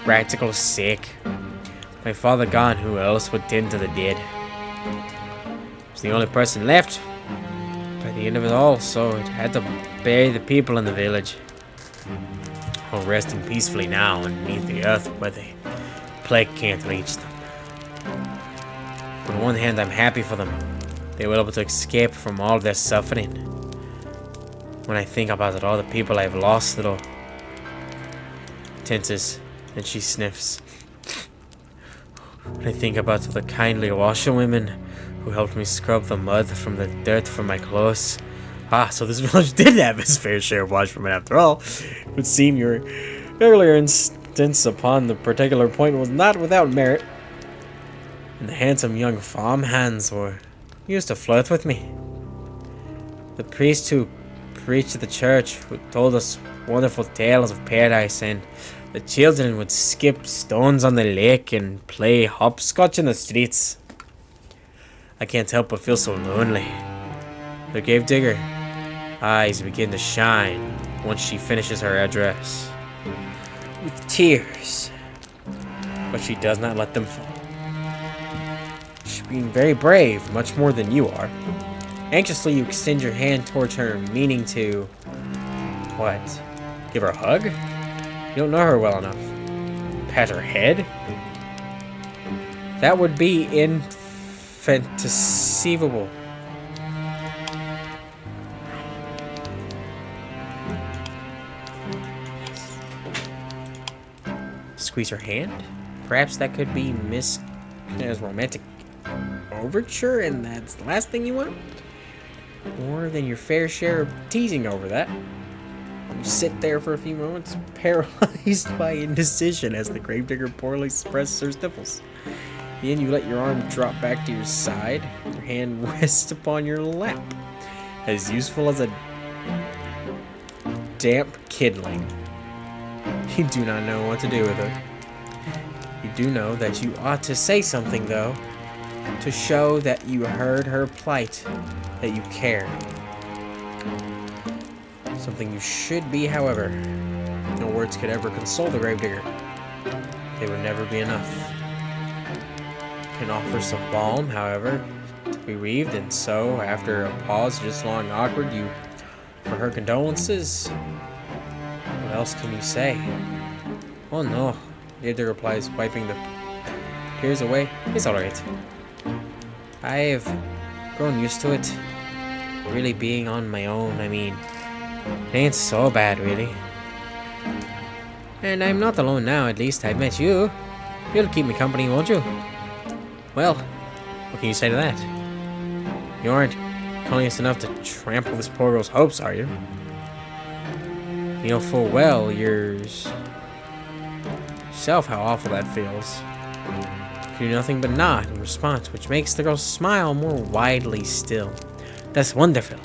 practical sake. My father gone, who else would tend to the dead? I was the only person left by the end of it all, so it had to bury the people in the village. All resting peacefully now underneath the earth where the plague can't reach them. On one hand, I'm happy for them. They were able to escape from all their suffering. When I think about it, all the people I've lost, little tenses, and she sniffs. When I think about the kindly washerwomen who helped me scrub the mud from the dirt from my clothes. So this village did have its fair share of washerwomen after all. It would seem your earlier instance upon the particular point was not without merit. And the handsome young farmhands used to flirt with me. The priest who preached at the church, who told us wonderful tales of paradise, and the children would skip stones on the lake and play hopscotch in the streets. I can't help but feel so lonely. The gravedigger eyes begin to shine once she finishes her address. With tears. But she does not let them fall. She's being very brave, much more than you are. Anxiously, you extend your hand towards her, meaning to... what? Give her a hug? You don't know her well enough. Pat her head? That would be infanticivable. Squeeze her hand? Perhaps that could be as romantic overture, and that's the last thing you want? More than your fair share of teasing over that. You sit there for a few moments, paralyzed by indecision as the gravedigger poorly presses her sniffles. Then you let your arm drop back to your side. Your hand rests upon your lap, as useful as a damp kidling. You do not know what to do with her. You do know that you ought to say something, though, to show that you heard her plight, that you cared. Something you should be, however. No words could ever console the gravedigger. They would never be enough. You can offer some balm, however, to be weaved, and so, after a pause just long and awkward, you offer her condolences. What else can you say? Oh no, Gravedigger replies, wiping the tears away. It's alright. I've grown used to it. Really being on my own, I mean, it ain't so bad, really. And I'm not alone now, at least I met you. You'll keep me company, won't you? Well, what can you say to that? You aren't cunning enough to trample this poor girl's hopes, are you? You know full well yourself how awful that feels. You do nothing but nod in response, which makes the girl smile more widely still. That's wonderful.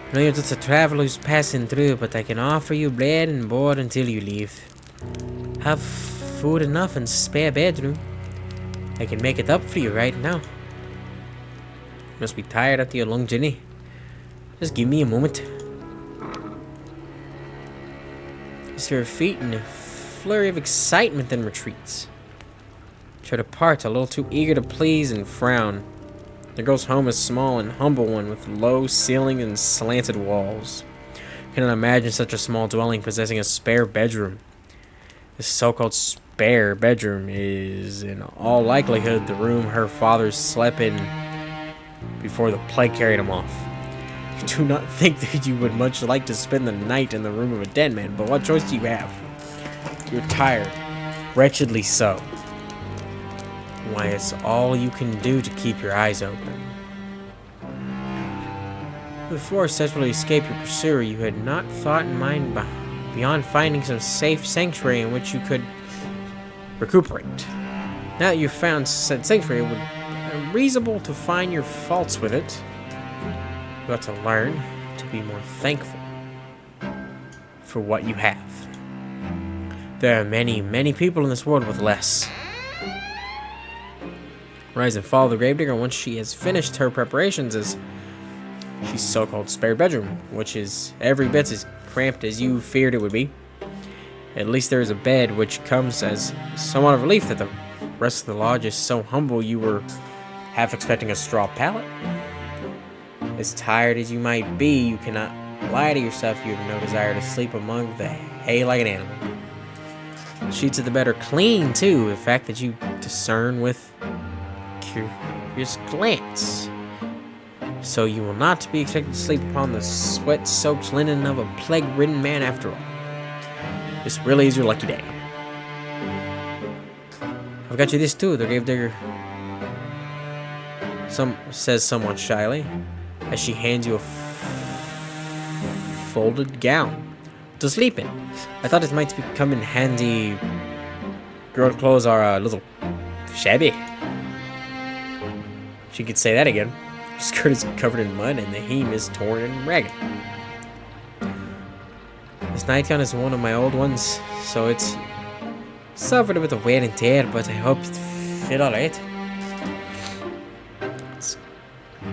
I know you're just a traveler who's passing through, but I can offer you bread and board until you leave. Have food enough and spare bedroom. I can make it up for you right now. You must be tired after your long journey. Just give me a moment. Is her feet in a flurry of excitement then retreats. Tread apart, a little too eager to please, and frown. The girl's home is a small and humble one with low ceiling and slanted walls. Cannot imagine such a small dwelling possessing a spare bedroom. This so-called spare bedroom is, in all likelihood, the room her father slept in before the plague carried him off. You do not think that you would much like to spend the night in the room of a dead man, but what choice do you have? You're tired, wretchedly so. Why, it's all you can do to keep your eyes open. Before successfully escape your pursuer, you had not thought in mind beyond finding some safe sanctuary in which you could recuperate. Now that you've found said sanctuary, it would be reasonable to find your faults with it. You have to learn to be more thankful for what you have. There are many, many people in this world with less. Rise and follow the gravedigger once she has finished her preparations as she's so-called spare bedroom, which is every bit as cramped as you feared it would be. At least there is a bed, which comes as somewhat of relief that the rest of the lodge is so humble you were half expecting a straw pallet. As tired as you might be, you cannot lie to yourself you have no desire to sleep among the hay like an animal. The sheets of the bed are clean, too, a fact that you discern with curious glance. So you will not be expected to sleep upon the sweat-soaked linen of a plague-ridden man after all. This really is your lucky day. I've got you this too, the gravedigger says somewhat shyly, as she hands you a folded gown to sleep in. I thought it might come in handy. Girl clothes are a little shabby. She could say that again. Her skirt is covered in mud and the hem is torn and ragged. This nightgown is one of my old ones, so it's suffered a bit of wear and tear, but I hope it fit alright. It's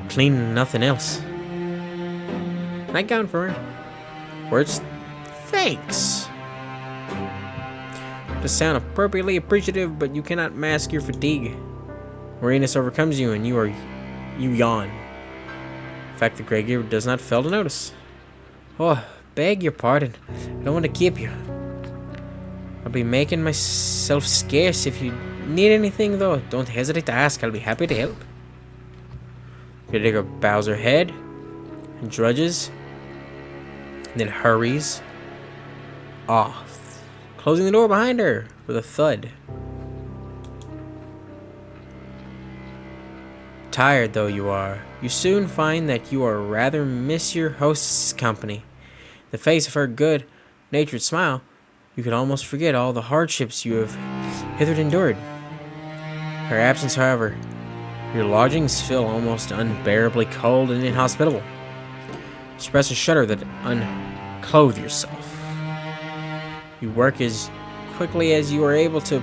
clean and nothing else. Nightgown for her. Words, thanks. To sound appropriately appreciative, but you cannot mask your fatigue. Weariness overcomes you, and you yawn. In fact, the gravedigger does not fail to notice. Oh, beg your pardon. I don't want to keep you. I'll be making myself scarce. If you need anything, though, don't hesitate to ask. I'll be happy to help. Gravedigger bows her head and drudges, and then hurries off, closing the door behind her with a thud. Tired though you are, you soon find that you are rather miss your host's company. In the face of her good-natured smile, you could almost forget all the hardships you have hitherto endured. Her absence, however, your lodgings feel almost unbearably cold and inhospitable. Suppress a shudder that unclothe yourself. You work as quickly as you are able to,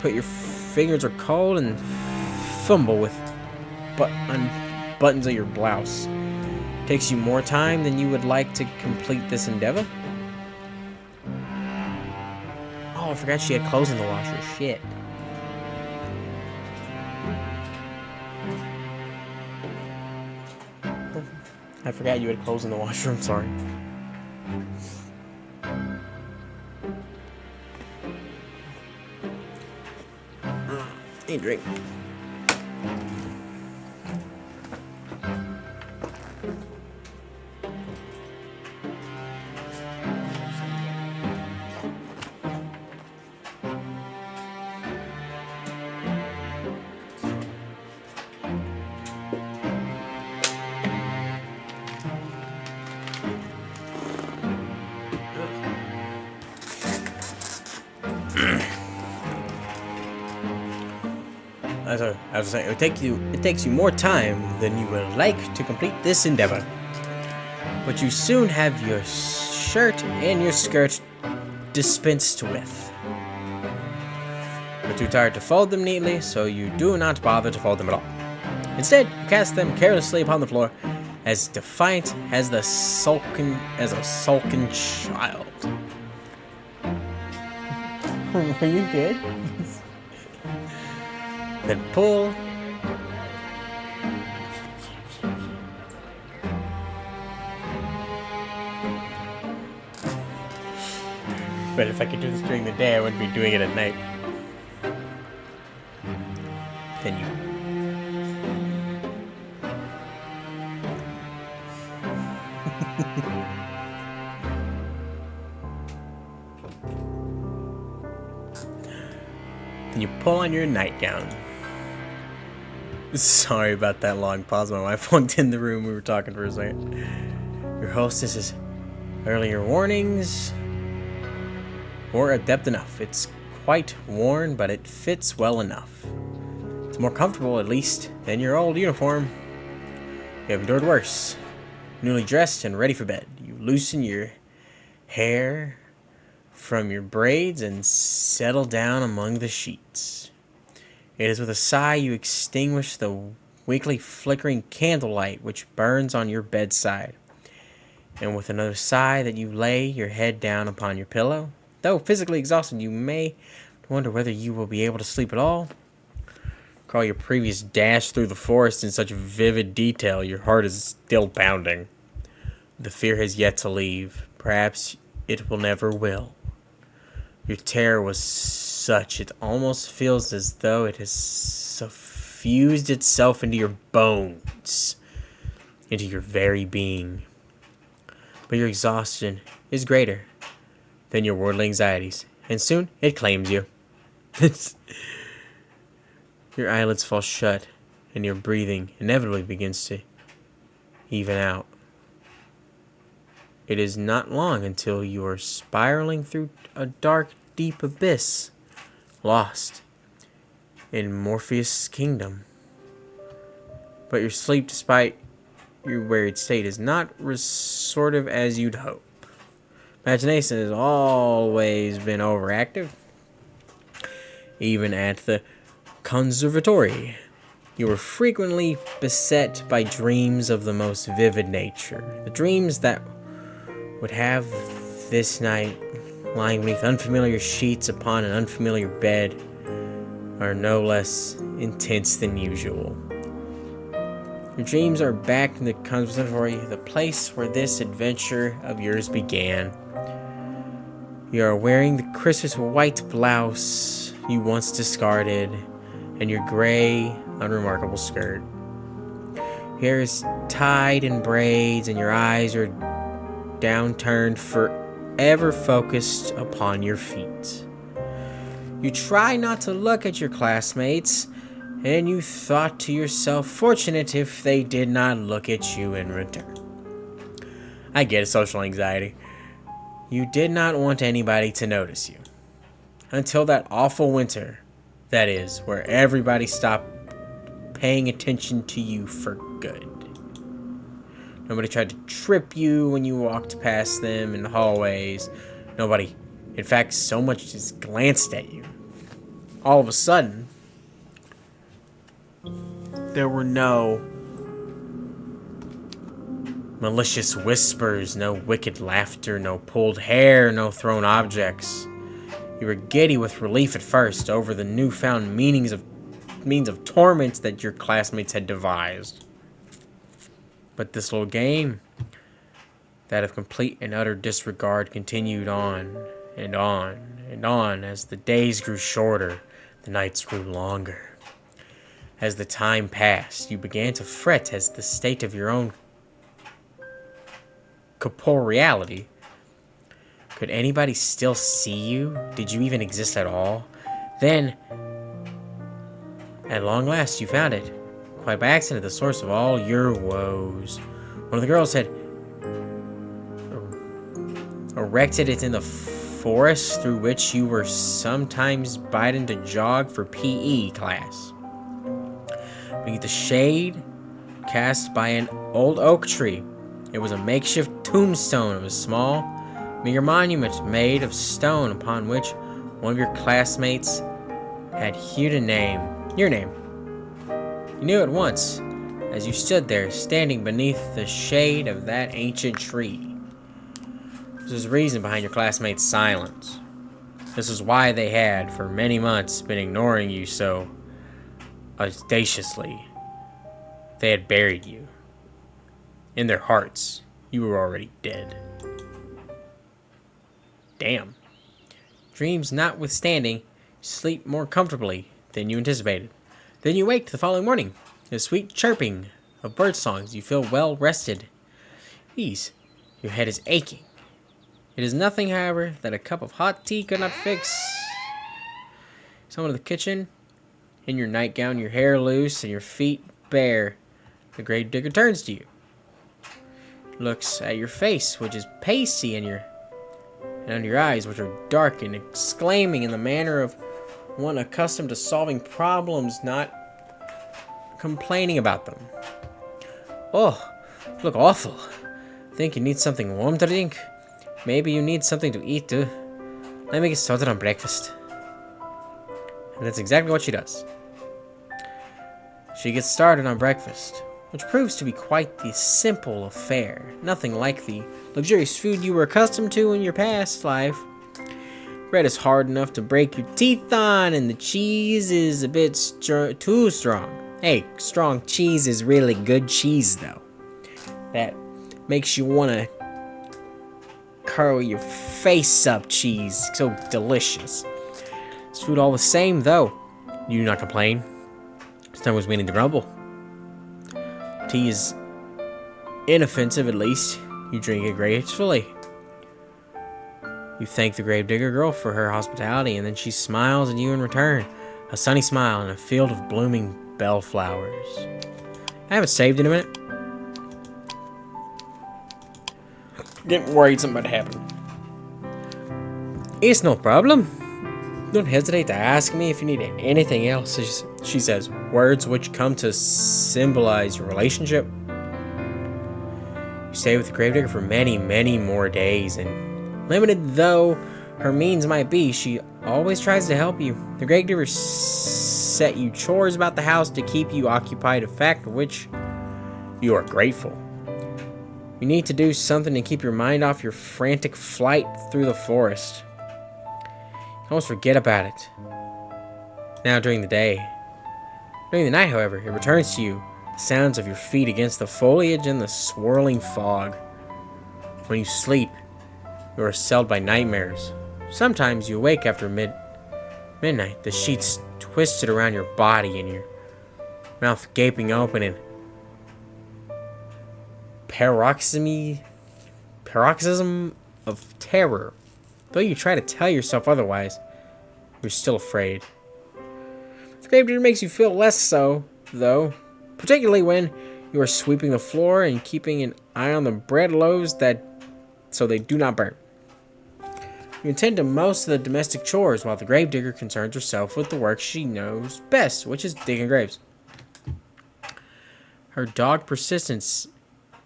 but your fingers are cold and fumble with buttons of your blouse. Takes you more time than you would like to complete this endeavor. Oh, I forgot she had clothes in the washer. Shit. I forgot you had clothes in the washer. I'm sorry. Hey, drink. As I was saying, it takes you more time than you would like to complete this endeavor. But you soon have your shirt and your skirt dispensed with. You're too tired to fold them neatly, so you do not bother to fold them at all. Instead, you cast them carelessly upon the floor, as defiant as a sulking child. Are you good? Then pull. But if I could do this during the day, I wouldn't be doing it at night. Then you. Then you pull on your nightgown. Sorry about that long pause. My wife walked in the room. We were talking for a second. Your hostess is earlier warnings or adept enough. It's quite worn, but it fits well enough. It's more comfortable, at least, than your old uniform. You have endured worse. Newly dressed and ready for bed. You loosen your hair from your braids and settle down among the sheets. It is with a sigh you extinguish the weakly flickering candlelight which burns on your bedside. And with another sigh that you lay your head down upon your pillow. Though physically exhausted, you may wonder whether you will be able to sleep at all. Recall your previous dash through the forest in such vivid detail, your heart is still pounding. The fear has yet to leave. Perhaps it will never will. Your terror was such, it almost feels as though it has suffused itself into your bones, into your very being. But your exhaustion is greater than your worldly anxieties, and soon it claims you. Your eyelids fall shut, and your breathing inevitably begins to even out. It is not long until you are spiraling through a dark, deep abyss, lost in Morpheus' kingdom. But your sleep, despite your wearied state, is not restorative as you'd hope. Imagination has always been overactive. Even at the conservatory, you were frequently beset by dreams of the most vivid nature. The dreams that would have this night lying beneath unfamiliar sheets upon an unfamiliar bed are no less intense than usual. Your dreams are back in the conservatory, the place where this adventure of yours began. You are wearing the Christmas white blouse you once discarded and your gray, unremarkable skirt. Your hair is tied in braids and your eyes are downturned, forever focused upon your feet. You try not to look at your classmates, and you thought to yourself, fortunate if they did not look at you in return. I get it, social anxiety. You did not want anybody to notice you. Until that awful winter, that is, where everybody stopped paying attention to you for good. Nobody tried to trip you when you walked past them in the hallways. Nobody, in fact, so much as glanced at you. All of a sudden, there were no malicious whispers, no wicked laughter, no pulled hair, no thrown objects. You were giddy with relief at first over the newfound means of torment that your classmates had devised. But this little game, that of complete and utter disregard, continued on and on and on as the days grew shorter, the nights grew longer. As the time passed, you began to fret as the state of your own corporeality. Could anybody still see you? Did you even exist at all? Then, at long last, you found it. Quite by accident, the source of all your woes. One of the girls had erected it in the forest through which you were sometimes bidden to jog for PE class. Beneath the shade cast by an old oak tree, it was a makeshift tombstone of a small, meager monument made of stone upon which one of your classmates had hewed a name. Your name. You knew at once, as you stood there, standing beneath the shade of that ancient tree. This was the reason behind your classmates' silence. This was why they had, for many months, been ignoring you so audaciously. They had buried you. In their hearts, you were already dead. Damn. Dreams notwithstanding, you sleep more comfortably than you anticipated. Then you wake the following morning. The sweet chirping of bird songs. You feel well rested. Ease. Your head is aching. It is nothing, however, that a cup of hot tea could not fix. Someone in the kitchen, in your nightgown, your hair loose, and your feet bare. The gravedigger turns to you. Looks at your face, which is pasty, and under your eyes, which are dark, and exclaiming in the manner of one accustomed to solving problems, not complaining about them. Oh, you look awful. Think you need something warm to drink? Maybe you need something to eat too. Let me get started on breakfast. And that's exactly what she does. She gets started on breakfast, which proves to be quite the simple affair. Nothing like the luxurious food you were accustomed to in your past life. Bread is hard enough to break your teeth on, and the cheese is a bit too strong. Hey, strong cheese is really good cheese, though. That makes you want to curl your face up cheese. So delicious. It's food all the same, though. You do not complain. Stomach was beginning to grumble. Tea is inoffensive, at least. You drink it gracefully. You thank the gravedigger girl for her hospitality, and then she smiles at you in return. A sunny smile in a field of blooming bellflowers. I haven't saved in a minute. Getting worried something might happen. It's no problem. Don't hesitate to ask me if you need anything else. She says, words which come to symbolize your relationship. You stay with the gravedigger for many, many more days, and limited though her means might be, she always tries to help you. The gravedigger set you chores about the house to keep you occupied, a fact for which you are grateful. You need to do something to keep your mind off your frantic flight through the forest. You almost forget about it. Now during the day. During the night, however, it returns to you, the sounds of your feet against the foliage and the swirling fog. When you sleep, you are assailed by nightmares. Sometimes you awake after midnight, the sheets twisted around your body and your mouth gaping open in paroxysm of terror. Though you try to tell yourself otherwise, you're still afraid. The gravedigger makes you feel less so, though, particularly when you are sweeping the floor and keeping an eye on the bread loaves so they do not burn. You attend to most of the domestic chores, while the gravedigger concerns herself with the work she knows best, which is digging graves. Her dogged persistence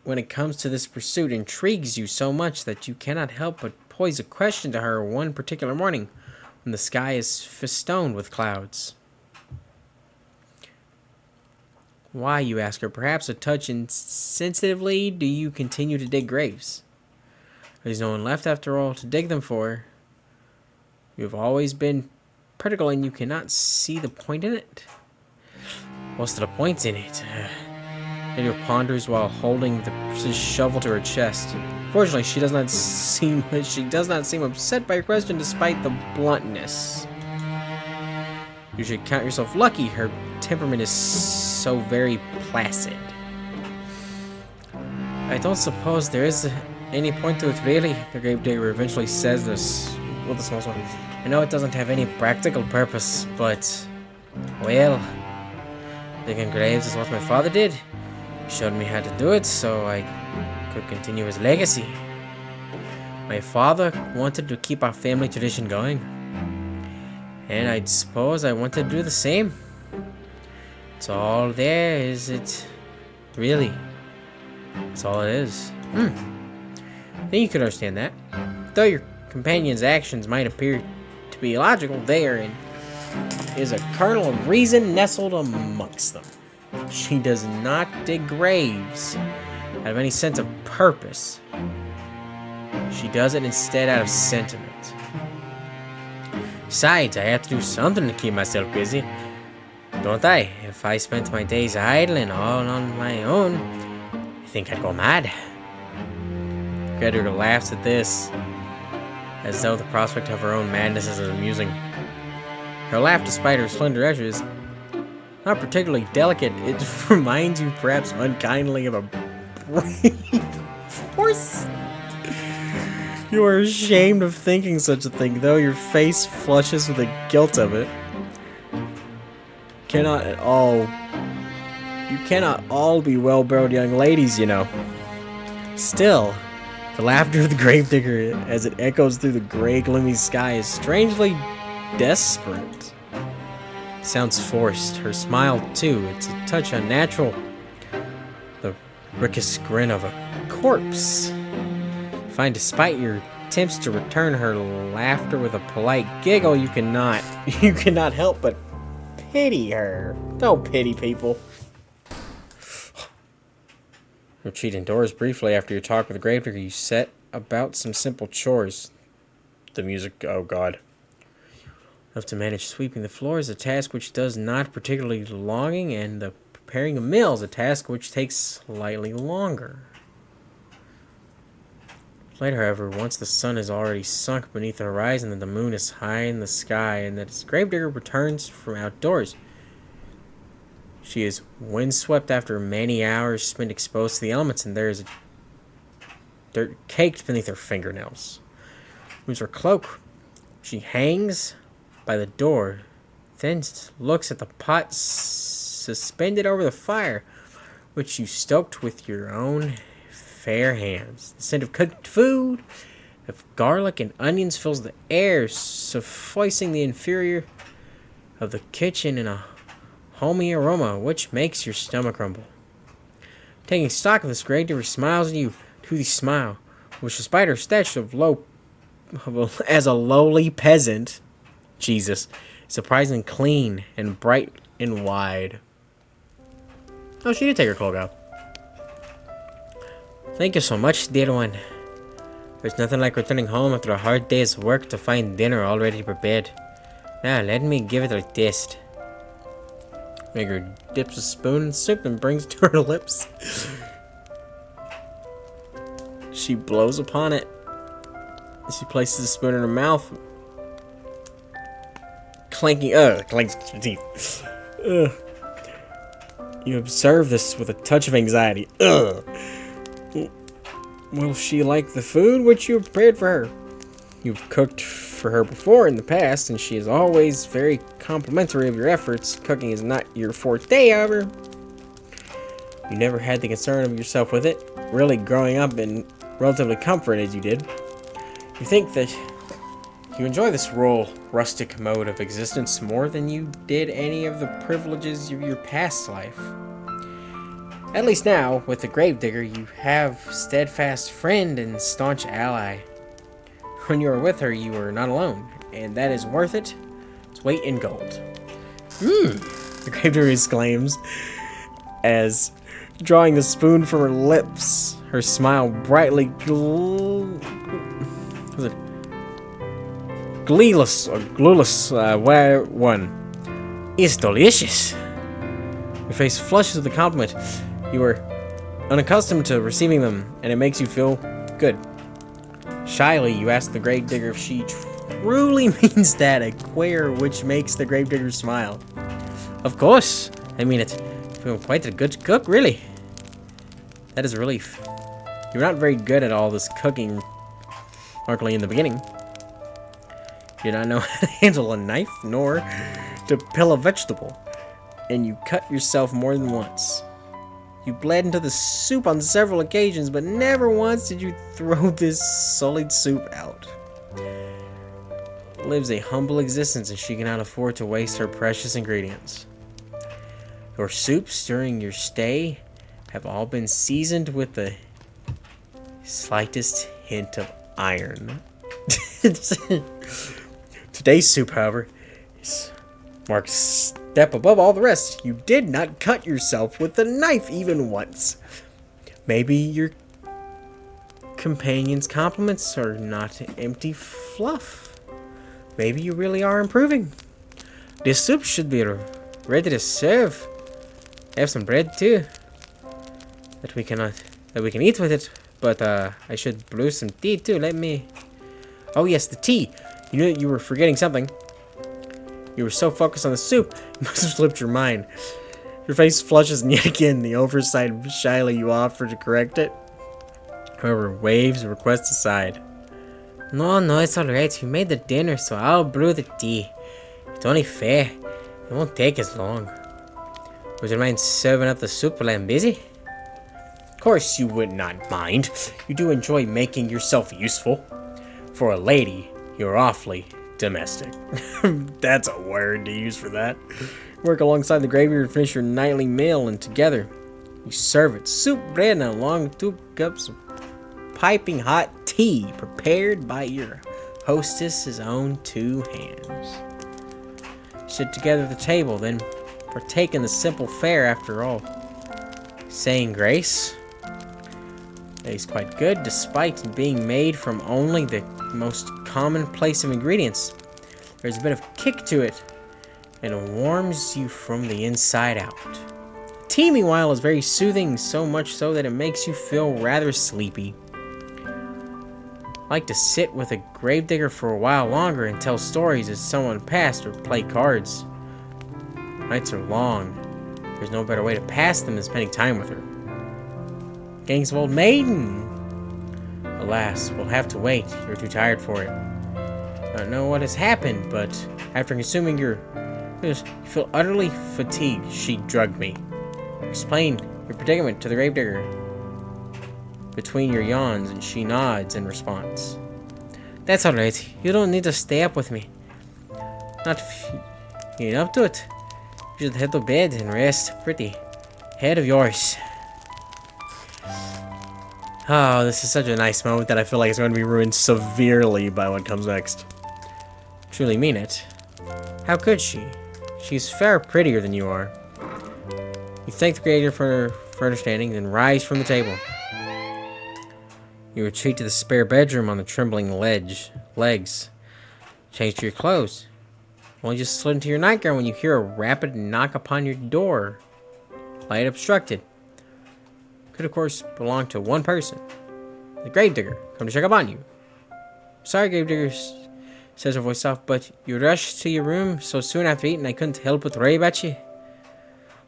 when it comes to this pursuit intrigues you so much that you cannot help but pose a question to her one particular morning when the sky is festooned with clouds. Why, you ask her, perhaps a touch insensitively, do you continue to dig graves? There's no one left, after all, to dig them for. You have always been practical, and you cannot see the point in it. What's the point in it? Edgar ponders while holding the shovel to her chest. Fortunately, she does not seem upset by your question, despite the bluntness. You should count yourself lucky. Her temperament is so very placid. I don't suppose there is any point to it, really. The gravedigger eventually says this with a small smile. I know it doesn't have any practical purpose, but well, digging graves is what my father did. He showed me how to do it so I could continue his legacy. My father wanted to keep our family tradition going, and I suppose I want to do the same. It's all there, is it? Really? That's all it is. Then you could understand that. Though your companion's actions might appear to be illogical, therein is a kernel of reason nestled amongst them. She does not dig graves out of any sense of purpose. She does it instead out of sentiment. Besides, I have to do something to keep myself busy, don't I? If I spent my days idling all on my own, I think I'd go mad. Gravedigger laughs at this. as though the prospect of her own madness is amusing. Her laugh, despite her slender edge, is not particularly delicate. It reminds you perhaps unkindly of a brave horse. You are ashamed of thinking such a thing, though your face flushes with the guilt of it. You cannot all be well-bred young ladies, you know. Still, the laughter of the gravedigger as it echoes through the gray, gloomy sky is strangely desperate. It sounds forced. Her smile, too, it's a touch unnatural. The rickus grin of a corpse. Find despite your attempts to return her laughter with a polite giggle, you cannot help but pity her. Don't pity people. Retreat indoors briefly after your talk with the gravedigger. You set about some simple chores. The music, oh god. Have to manage sweeping the floors, a task which does not particularly longing, and the preparing of meals, a task which takes slightly longer. Later, however, once the sun is already sunk beneath the horizon and the moon is high in the sky, and that his gravedigger returns from outdoors. She is windswept after many hours spent exposed to the elements, and there is dirt caked beneath her fingernails. Moves her cloak. She hangs by the door, then looks at the pot suspended over the fire, which you stoked with your own fair hands. The scent of cooked food, of garlic and onions fills the air, sufficing the interior of the kitchen in a homey aroma, which makes your stomach rumble. Taking stock of this, gravedigger smiles at you to the smile, which despite her stature as a lowly peasant, Jesus, surprisingly clean and bright and wide. Oh, she did take her cloak off. Thank you so much, dear one. There's nothing like returning home after a hard day's work to find dinner already prepared. Now, let me give it a taste. Megger dips a spoon in soup and brings it to her lips. She blows upon it. She places the spoon in her mouth. Clanks her teeth. You observe this with a touch of anxiety. Will she like the food which you have prepared for her? You've cooked for her before in the past, and she is always very complimentary of your efforts. Cooking is not your forte, however. You never had the concern of yourself with it, really growing up in relatively comfort as you did. You think that you enjoy this rural, rustic mode of existence more than you did any of the privileges of your past life. At least now, with the gravedigger, you have steadfast friend and staunch ally. When you are with her, you are not alone, and that is worth it. Its weight in gold. The gravedigger exclaims, as drawing the spoon from her lips, her smile brightly gleeless one. It's delicious. Your face flushes with the compliment. You are unaccustomed to receiving them, and it makes you feel good. Shyly, you ask the gravedigger if she truly means that, a queer which makes the gravedigger smile. Of course, I mean it. You're quite a good cook, really. That is a relief. You're not very good at all this cooking, particularly in the beginning. You do not know how to handle a knife, nor to peel a vegetable, and you cut yourself more than once. You bled into the soup on several occasions, but never once did you throw this sullied soup out. Lives a humble existence, and she cannot afford to waste her precious ingredients. Your soups during your stay have all been seasoned with the slightest hint of iron. Today's soup, however, is marked a step above all the rest. You did not cut yourself with the knife even once. Maybe your companion's compliments are not empty fluff. Maybe you really are improving. This soup should be ready to serve. Have some bread too, that we can eat with it. But I should brew some tea too. Let me. Oh yes, the tea. You knew that you were forgetting something. You were so focused on the soup, you must have slipped your mind. Your face flushes, and yet again, the oversight shyly you offer to correct it. However, waves the request aside. No, it's alright. You made the dinner, so I'll brew the tea. It's only fair. It won't take as long. Would you mind serving up the soup while I'm busy? Of course you would not mind. You do enjoy making yourself useful. For a lady, you're awfully domestic. That's a word to use for that. Work alongside the graveyard to finish your nightly meal, and together you serve it. Soup, bread, and along with 2 cups of piping hot tea prepared by your hostess's own 2 hands. Sit together at the table, then partake in the simple fare after all. Saying grace. Tastes quite good, despite being made from only the most commonplace of ingredients. There's a bit of kick to it, and it warms you from the inside out. The tea, meanwhile, is very soothing, so much so that it makes you feel rather sleepy. I like to sit with a gravedigger for a while longer and tell stories as someone passed or play cards. Nights are long. There's no better way to pass them than spending time with her. Gangs of old maiden. Alas, we'll have to wait. You're too tired for it. I don't know what has happened, but after consuming you feel utterly fatigued. She drugged me. Explain your predicament to the gravedigger. Between your yawns, and she nods in response. That's alright. You don't need to stay up with me. Not if you ain't up to it. You should head to bed and rest. Pretty head of yours. Oh, this is such a nice moment that I feel like it's going to be ruined severely by what comes next. Truly mean it. How could she? She's far prettier than you are. You thank the creator for understanding, then rise from the table. You retreat to the spare bedroom on the trembling legs. Change to your clothes. Only just slid into your nightgown when you hear a rapid knock upon your door. Light obstructed. Could of course belong to one person. The gravedigger, come to check up on you. Sorry, gravedigger, says her voice soft, but you rushed to your room so soon after eating I couldn't help but rave at you.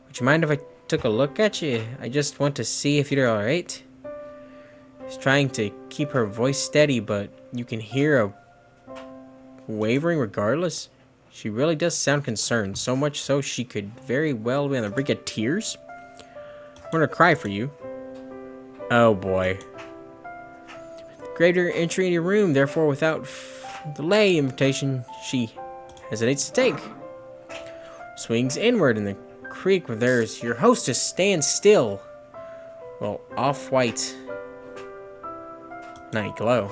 Would you mind if I took a look at you? I just want to see if you're alright. She's trying to keep her voice steady, but you can hear a wavering regardless. She really does sound concerned, so much so she could very well be on the brink of tears. I'm gonna cry for you. Oh boy. Greater entry in your room, therefore without delay, invitation she hesitates to take. Swings inward in the creak where there's your hostess stands still. Well, off-white night glow.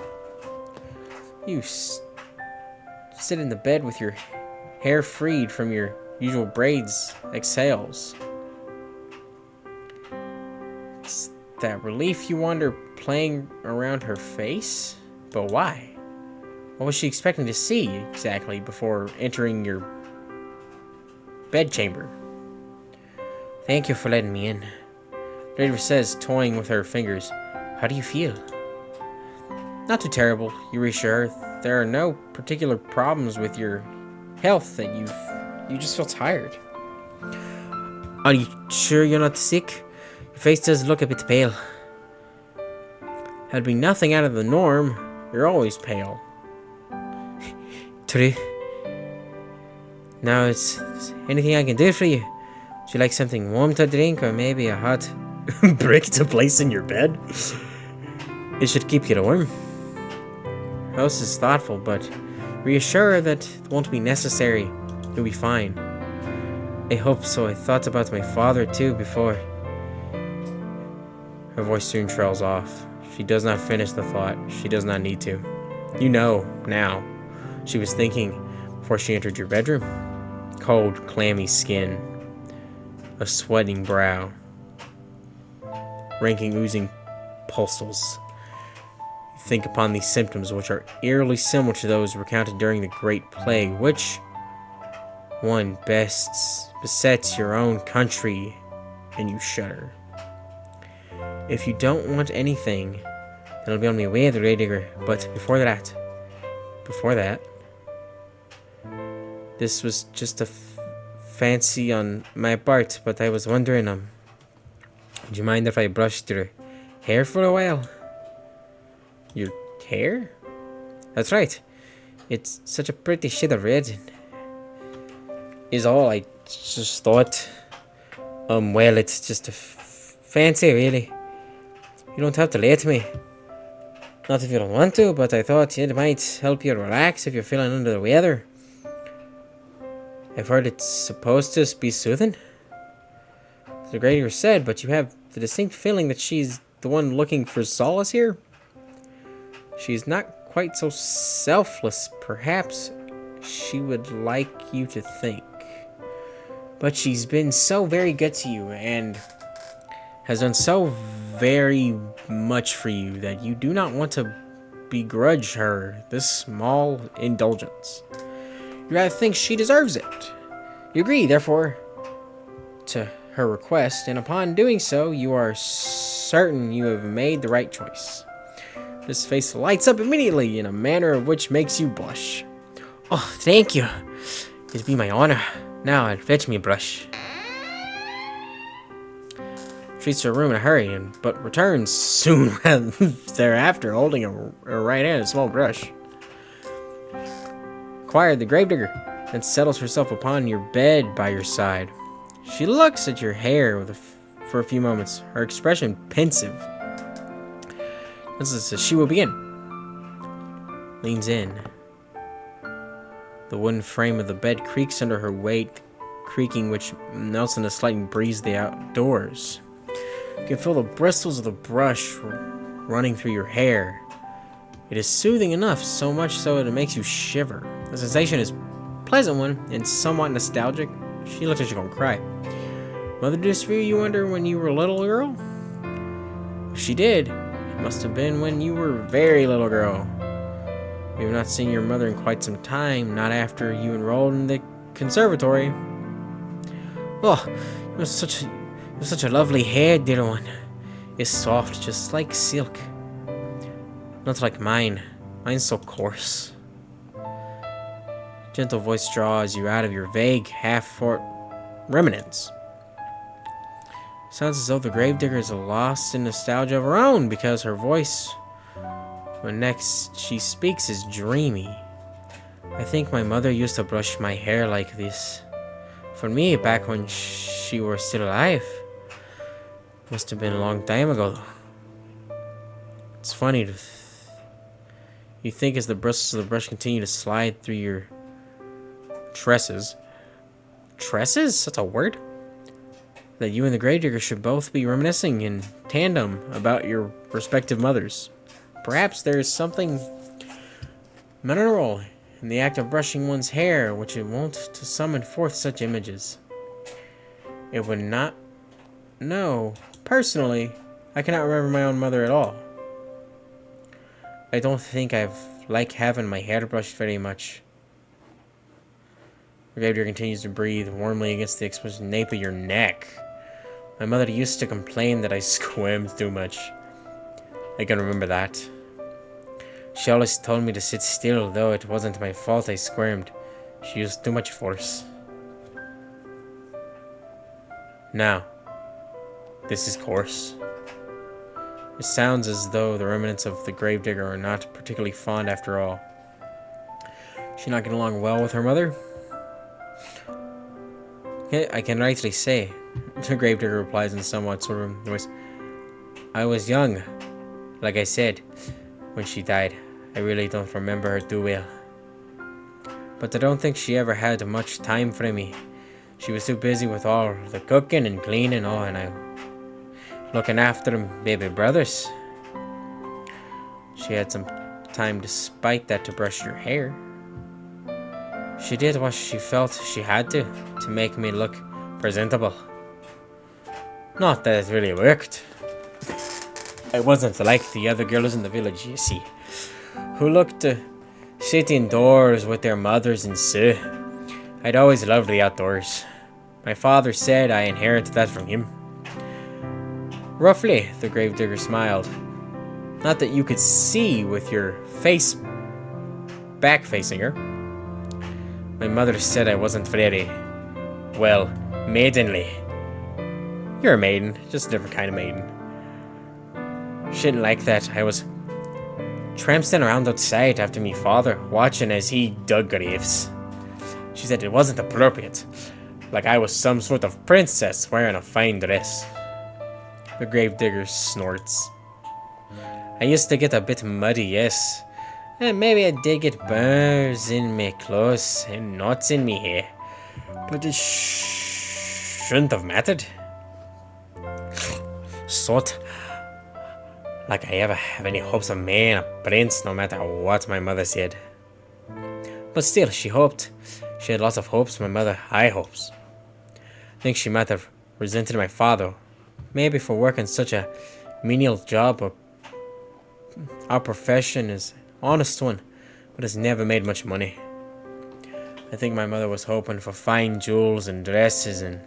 You sit in the bed with your hair freed from your usual braids, exhales. It's that relief you wonder playing around her face? But why? What was she expecting to see exactly before entering your bedchamber? Thank you for letting me in. Draver says, toying with her fingers. How do you feel? Not too terrible, you reassure her. There are no particular problems with your health that you just feel tired. Are you sure you're not sick? Your face does look a bit pale. That'd be nothing out of the norm. You're always pale. True. Now it's anything I can do for you? Would you like something warm to drink or maybe a hot brick to place in your bed? It should keep you warm. Host is thoughtful, but reassure her that it won't be necessary. You'll be fine. I hope so. I thought about my father too before. Her voice soon trails off. She does not finish the thought. She does not need to. You know, now. She was thinking before she entered your bedroom. Cold, clammy skin. A sweating brow. Ranking, oozing pulsals. You think upon these symptoms, which are eerily similar to those recounted during the Great Plague, which one besets your own country, and you shudder. If you don't want anything, then I'll be on my way, the gravedigger. But before that, before that. This was just a fancy on my part, but I was wondering, would you mind if I brushed your hair for a while? Your hair? That's right. It's such a pretty shade of red. Is all. I just thought. Well, it's just a fancy, really. You don't have to let me. Not if you don't want to, but I thought it might help you relax if you're feeling under the weather. I've heard it's supposed to be soothing. The grader said, but you have the distinct feeling that she's the one looking for solace here. She's not quite so selfless, perhaps she would like you to think. But she's been so very good to you and has done so very much for you that you do not want to begrudge her this small indulgence. You rather think she deserves it. You agree, therefore, to her request, and upon doing so, you are certain you have made the right choice. His face lights up immediately in a manner of which makes you blush. Oh, thank you. It'd be my honor. Now, fetch me a brush. Treats her room in a hurry, but returns soon thereafter, holding her right hand a small brush. Quiet the gravedigger, and settles herself upon your bed by your side. She looks at your hair for a few moments, her expression pensive. As she will begin. Leans in. The wooden frame of the bed creaks under her weight, creaking which melts in a slight breeze of the outdoors. You can feel the bristles of the brush running through your hair. It is soothing enough, so much so that it makes you shiver. The sensation is a pleasant one and somewhat nostalgic. She looks like she's gonna cry. Mother do this for you, you wonder, when you were a little girl? If she did, it must have been when you were a very little girl. We have not seen your mother in quite some time, not after you enrolled in the conservatory. Oh, it was such a lovely hair, dear one. It's soft, just like silk. Not like mine. Mine's so coarse. Gentle voice draws you out of your vague, half-fort remnants. Sounds as though the gravedigger is lost in nostalgia of her own, because her voice, when next she speaks, is dreamy. I think my mother used to brush my hair like this. For me, back when she was still alive. Must have been a long time ago, though. It's funny to you think as the bristles of the brush continue to slide through your tresses. Tresses? That's a word? That you and the gravedigger should both be reminiscing in tandem about your respective mothers. Perhaps there is something mineral in the act of brushing one's hair which it wont to summon forth such images. It would not. No, personally, I cannot remember my own mother at all. I don't think I've liked having my hair brushed very much. The gravedigger continues to breathe warmly against the exposed nape of your neck. My mother used to complain that I squirmed too much. I can remember that. She always told me to sit still, though it wasn't my fault I squirmed. She used too much force. Now, this is coarse. It sounds as though the remnants of the gravedigger are not particularly fond after all. She not getting along well with her mother? I can rightly say, the gravedigger replies in a somewhat sort of voice. I was young, like I said, when she died. I really don't remember her too well. But I don't think she ever had much time for me. She was too busy with all the cooking and cleaning and all, and I looking after them baby brothers. She had some time despite that to brush your hair. She did what she felt she had to make me look presentable. Not that it really worked. I wasn't like the other girls in the village, you see, who looked to sit indoors with their mothers and so. I'd always loved the outdoors. My father said I inherited that from him. Roughly, the gravedigger smiled. Not that you could see with your face back facing her. My mother said I wasn't very, well, maidenly. You're a maiden, just a different kind of maiden. She didn't like that. I was tramping around outside after me father, watching as he dug graves. She said it wasn't appropriate, like I was some sort of princess wearing a fine dress. The gravedigger snorts. I used to get a bit muddy, yes. And maybe I did get burrs in me clothes and knots in me hair. But it shouldn't have mattered. Sort like I ever have any hopes of being a prince, no matter what my mother said. But still, she hoped. She had lots of hopes, my mother high hopes. I think she might have resented my father, maybe for working such a menial job. Or our profession is an honest one, but has never made much money. I think my mother was hoping for fine jewels and dresses and,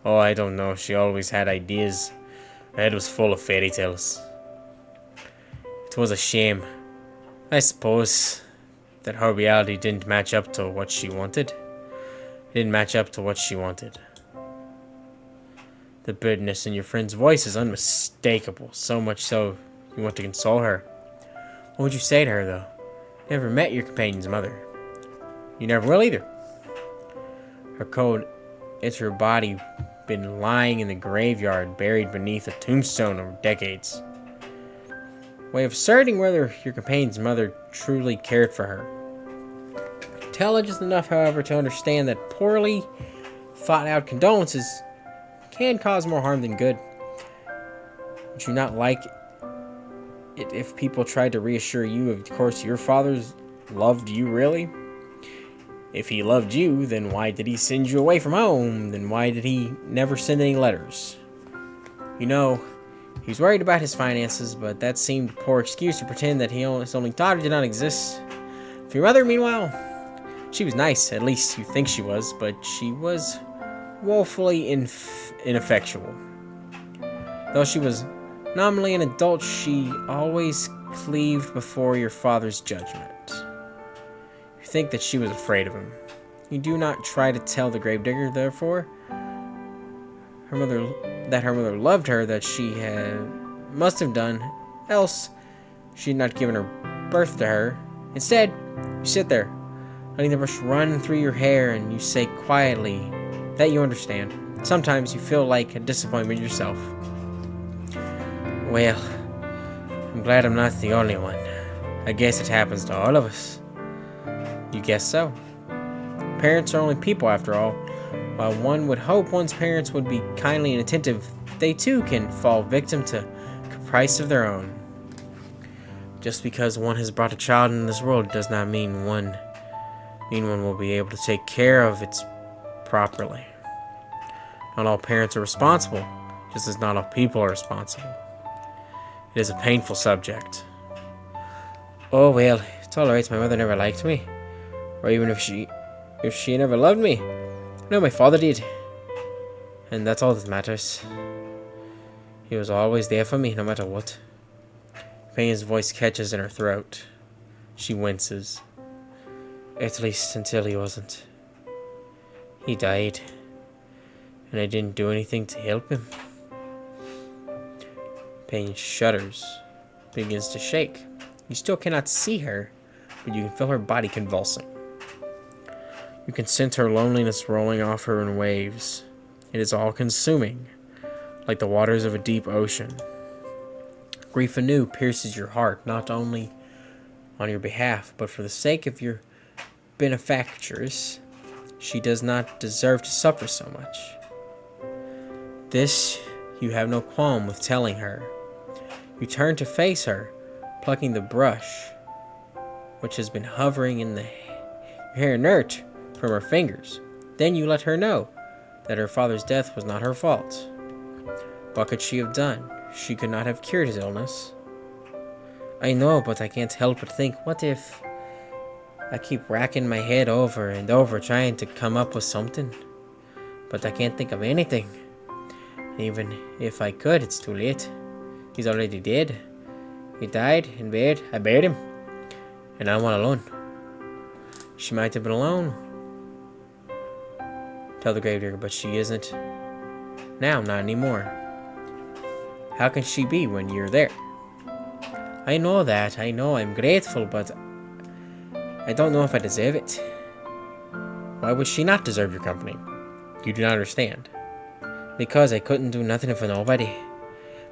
oh, I don't know, she always had ideas. Her head was full of fairy tales. It was a shame, I suppose, that her reality didn't match up to what she wanted. It didn't match up to what she wanted. The bitterness in your friend's voice is unmistakable, so much so you want to console her. What would you say to her, though? You never met your companion's mother. You never will either. Her cold, her body been lying in the graveyard, buried beneath a tombstone over decades. Way of asserting whether your companion's mother truly cared for her. Intelligent enough, however, to understand that poorly thought out condolences can cause more harm than good. Would you not like it if people tried to reassure you, of course, your father loved you really? If he loved you, then why did he send you away from home? Then why did he never send any letters? You know, he was worried about his finances, but that seemed a poor excuse to pretend that his only daughter did not exist. For your mother, meanwhile, she was nice, at least you think she was, but she was woefully ineffectual. Though she was nominally an adult, she always cleaved before your father's judgment. You think that she was afraid of him. You do not try to tell the gravedigger, therefore, her mother loved her, that she must have done, else she had not given her birth to her. Instead, you sit there, letting the brush run through your hair, and you say quietly that you understand. Sometimes you feel like a disappointment yourself. Well, I'm glad I'm not the only one. I guess it happens to all of us. You guess so? Parents are only people, after all. While one would hope one's parents would be kindly and attentive, they too can fall victim to caprice of their own. Just because one has brought a child into this world does not mean one will be able to take care of it properly. Not all parents are responsible, just as not all people are responsible. It is a painful subject. Oh well, it's alright, my mother never liked me. Or even if she never loved me. No, my father did. And that's all that matters. He was always there for me, no matter what. Pain's voice catches in her throat. She winces. At least until he wasn't. He died. And I didn't do anything to help him. Pain shudders. Begins to shake. You still cannot see her, but you can feel her body convulsing. You can sense her loneliness rolling off her in waves. It is all-consuming, like the waters of a deep ocean. Grief anew pierces your heart, not only on your behalf, but for the sake of your benefactress. She does not deserve to suffer so much. This you have no qualm with telling her. You turn to face her, plucking the brush, which has been hovering in your hair inert, from her fingers. Then you let her know that her father's death was not her fault. What could she have done? She could not have cured his illness. I know, but I can't help but think, what if I keep racking my head over and over trying to come up with something, but I can't think of anything. Even if I could, it's too late. He's already dead. He died and I buried him, and I'm all alone. She might have been alone. Tell the gravedigger, but she isn't. Now, not anymore. How can she be when you're there? I know that. I know I'm grateful, but I don't know if I deserve it. Why would she not deserve your company? You do not understand. Because I couldn't do nothing for nobody.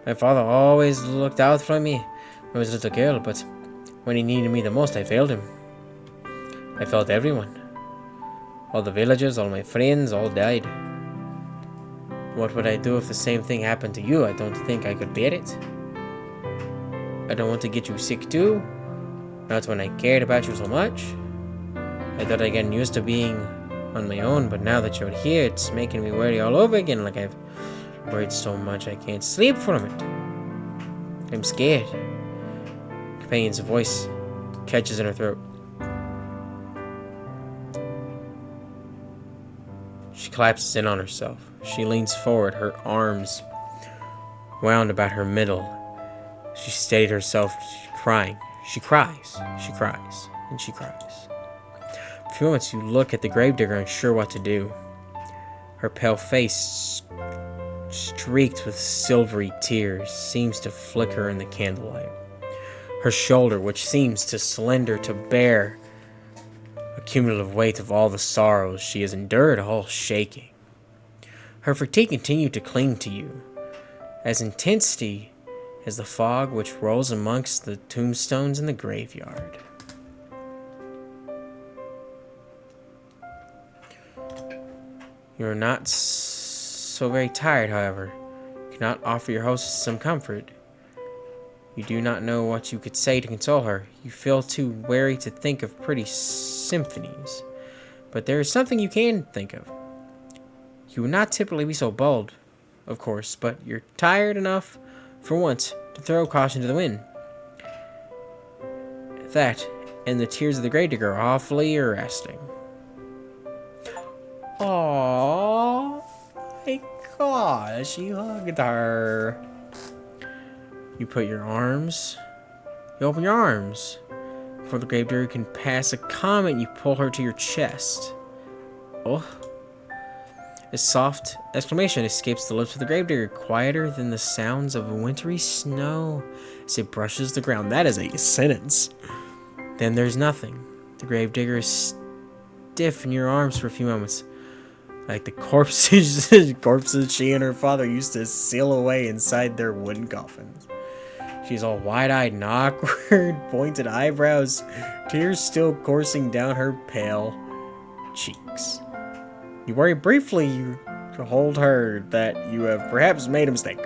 My father always looked out for me when I was a little girl, but when he needed me the most, I failed him. I failed everyone. All the villagers, all my friends, all died. What would I do if the same thing happened to you? I don't think I could bear it. I don't want to get you sick too. Not when I cared about you so much. I thought I'd gotten used to being on my own, but now that you're here, it's making me worry all over again, like I've worried so much I can't sleep from it. I'm scared. Companion's voice catches in her throat. She collapses in on herself. She leans forward, her arms wound about her middle. She steadied herself, crying. She cries, and she cries. For a few moments, you look at the gravedigger, unsure what to do. Her pale face, streaked with silvery tears, seems to flicker in the candlelight. Her shoulder, which seems too slender to bear a cumulative weight of all the sorrows she has endured, all shaking. Her fatigue continued to cling to you, as intensity as the fog which rolls amongst the tombstones in the graveyard. You are not so very tired, however. You cannot offer your hostess some comfort. You do not know what you could say to console her. You feel too weary to think of pretty symphonies. But there is something you can think of. You would not typically be so bold, of course, but you're tired enough, for once, to throw caution to the wind. That, and the tears of the gravedigger are awfully arresting. Aww, my gosh, you hugged her. You open your arms. Before the gravedigger can pass a comment, you pull her to your chest. Oh. A soft exclamation escapes the lips of the gravedigger, quieter than the sounds of wintry snow as it brushes the ground. That is a sentence. Then there's nothing. The gravedigger is stiff in your arms for a few moments, like the corpses she and her father used to seal away inside their wooden coffins. She's all wide-eyed and awkward, pointed eyebrows, tears still coursing down her pale cheeks. You worry briefly to hold her that you have perhaps made a mistake.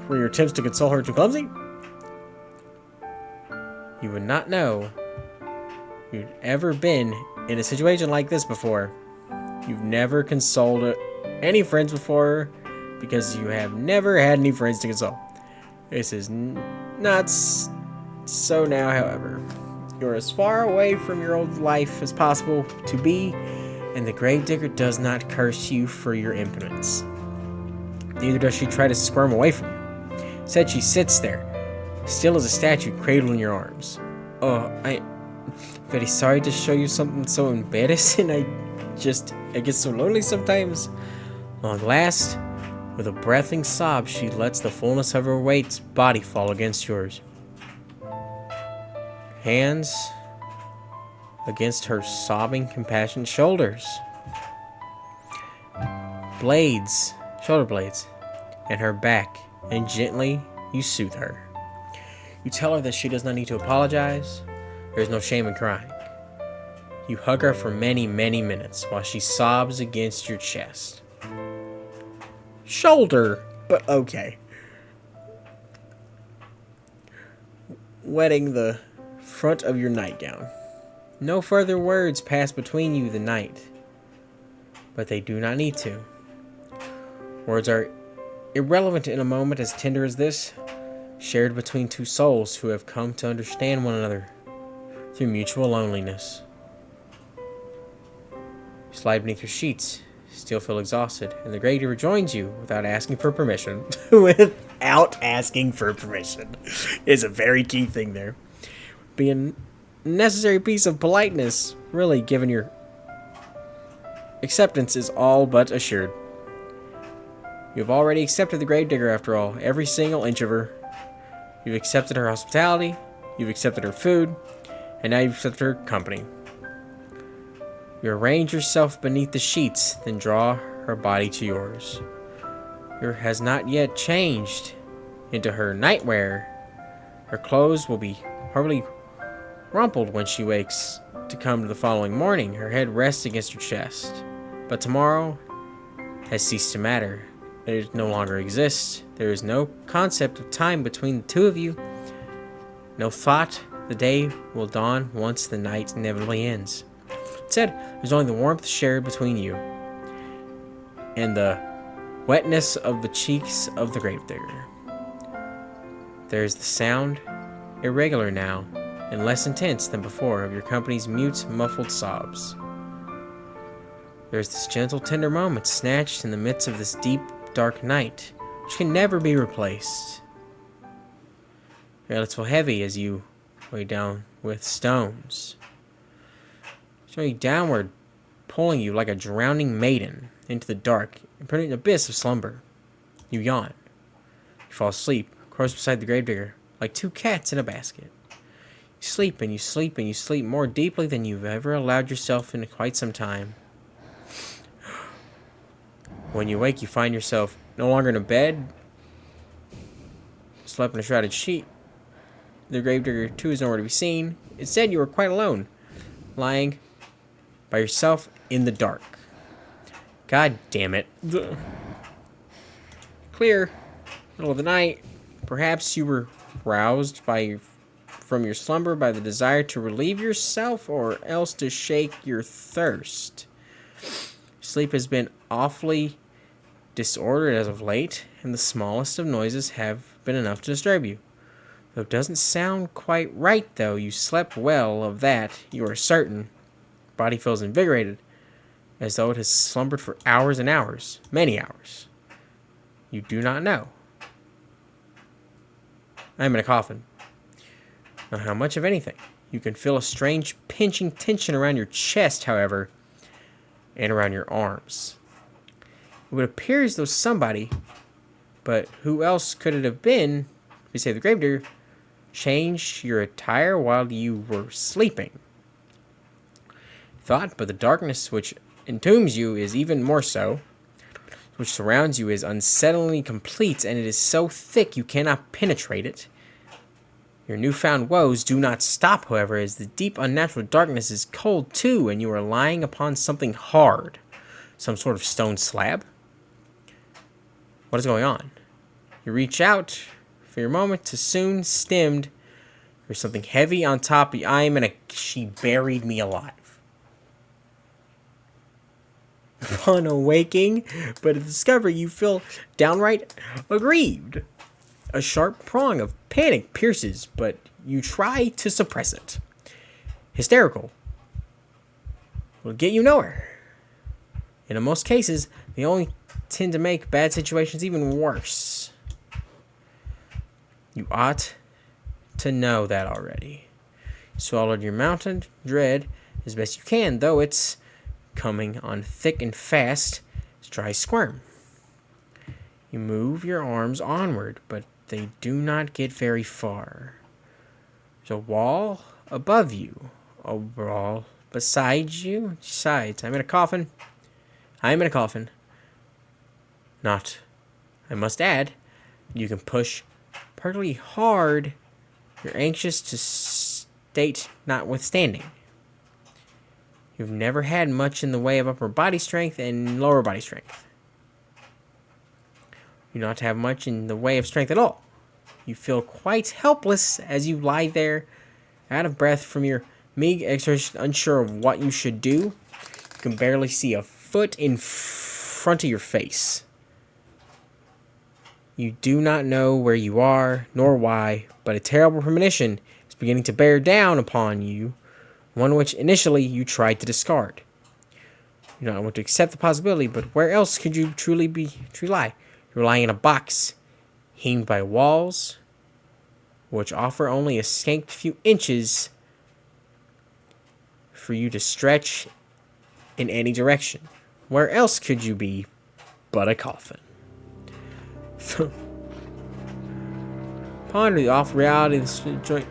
Were your attempts to console her too clumsy? You would not know you'd ever been in a situation like this before. You've never consoled any friends before because you have never had any friends to console. This is not so now, however. You're as far away from your old life as possible to be, and the gravedigger does not curse you for your impotence. Neither does she try to squirm away from you. Instead, she sits there, still as a statue, cradled in your arms. Oh, I'm very sorry to show you something so embarrassing. I get so lonely sometimes. Long last, with a breathing sob, she lets the fullness of her body fall against yours. Hands against her sobbing, compassionate shoulders. Shoulder blades, and her back, and gently you soothe her. You tell her that she does not need to apologize. There is no shame in crying. You hug her for many, many minutes while she sobs against your chest. Shoulder, but okay. Wetting the front of your nightgown. No further words pass between you the night, but they do not need to. Words are irrelevant in a moment as tender as this, shared between two souls who have come to understand one another through mutual loneliness. You slide beneath your sheets, still feel exhausted, and the gravedigger joins you without asking for permission. Without asking for permission is a very key thing there. Being necessary piece of politeness, really, given your acceptance is all but assured. You have already accepted the Gravedigger after all, every single inch of her. You've accepted her hospitality, you've accepted her food, and now you've accepted her company. You arrange yourself beneath the sheets, then draw her body to yours. Yours has not yet changed into her nightwear. Her clothes will be horribly rumpled when she wakes to come to the following morning. Her head rests against her chest. But tomorrow has ceased to matter. It no longer exists. There is no concept of time between the two of you. No thought the day will dawn once the night inevitably ends. Instead, there's only the warmth shared between you and the wetness of the cheeks of the Gravedigger. There's the sound, irregular now, and less intense than before, of your company's mute, muffled sobs. There's this gentle, tender moment snatched in the midst of this deep, dark night, which can never be replaced. Your eyelids feel heavy as you weigh down with stones, showing downward, pulling you like a drowning maiden into the dark, impertinent abyss of slumber. You yawn. You fall asleep, close beside the Gravedigger, like two cats in a basket. You sleep and you sleep and you sleep more deeply than you've ever allowed yourself in quite some time. When you wake, you find yourself no longer in a bed, slept in a shrouded sheet. The Gravedigger, too, is nowhere to be seen. Instead, you are quite alone, lying by yourself in the dark. God damn it. Clear, middle of the night. Perhaps you were roused from your slumber by the desire to relieve yourself, or else to shake your thirst. Sleep has been awfully disordered as of late, and the smallest of noises have been enough to disturb you. Though it doesn't sound quite right, though. You slept well, of that you are certain. Body feels invigorated, as though it has slumbered for hours and hours, many hours. You do not know. I am in a coffin. Not how much of anything. You can feel a strange pinching tension around your chest, however, and around your arms. It would appear as though somebody, but who else could it have been, we say the Gravedigger, changed your attire while you were sleeping. Thought, but the darkness which entombs you is even more so, which surrounds you is unsettlingly complete, and it is so thick you cannot penetrate it. Your newfound woes do not stop, however, as the deep unnatural darkness is cold too, and you are lying upon something hard, some sort of stone slab. What is going on? You reach out for your moment to soon stemmed. There's something heavy on top of you. She buried me alive. Upon awaking, but at discovery, you feel downright aggrieved. A sharp prong of panic pierces, but you try to suppress it. Hysterical will get you nowhere. And in most cases, they only tend to make bad situations even worse. You ought to know that already. You swallowed your mountain dread as best you can, though it's coming on thick and fast as dry squirm. You move your arms onward, but they do not get very far. There's a wall above you, a wall beside you. Besides, I'm in a coffin. Not, I must add, you can push particularly hard. You're anxious to state notwithstanding. You've never had much in the way of upper body strength and lower body strength. You do not have much in the way of strength at all. You feel quite helpless as you lie there, out of breath from your meager exertion, unsure of what you should do. You can barely see a foot in front of your face. You do not know where you are, nor why, but a terrible premonition is beginning to bear down upon you, one which initially you tried to discard. You do not want to accept the possibility, but where else could you truly lie? You're lying in a box, hinged by walls, which offer only a scant few inches for you to stretch in any direction. Where else could you be but a coffin? Ponder the awful reality of this joint.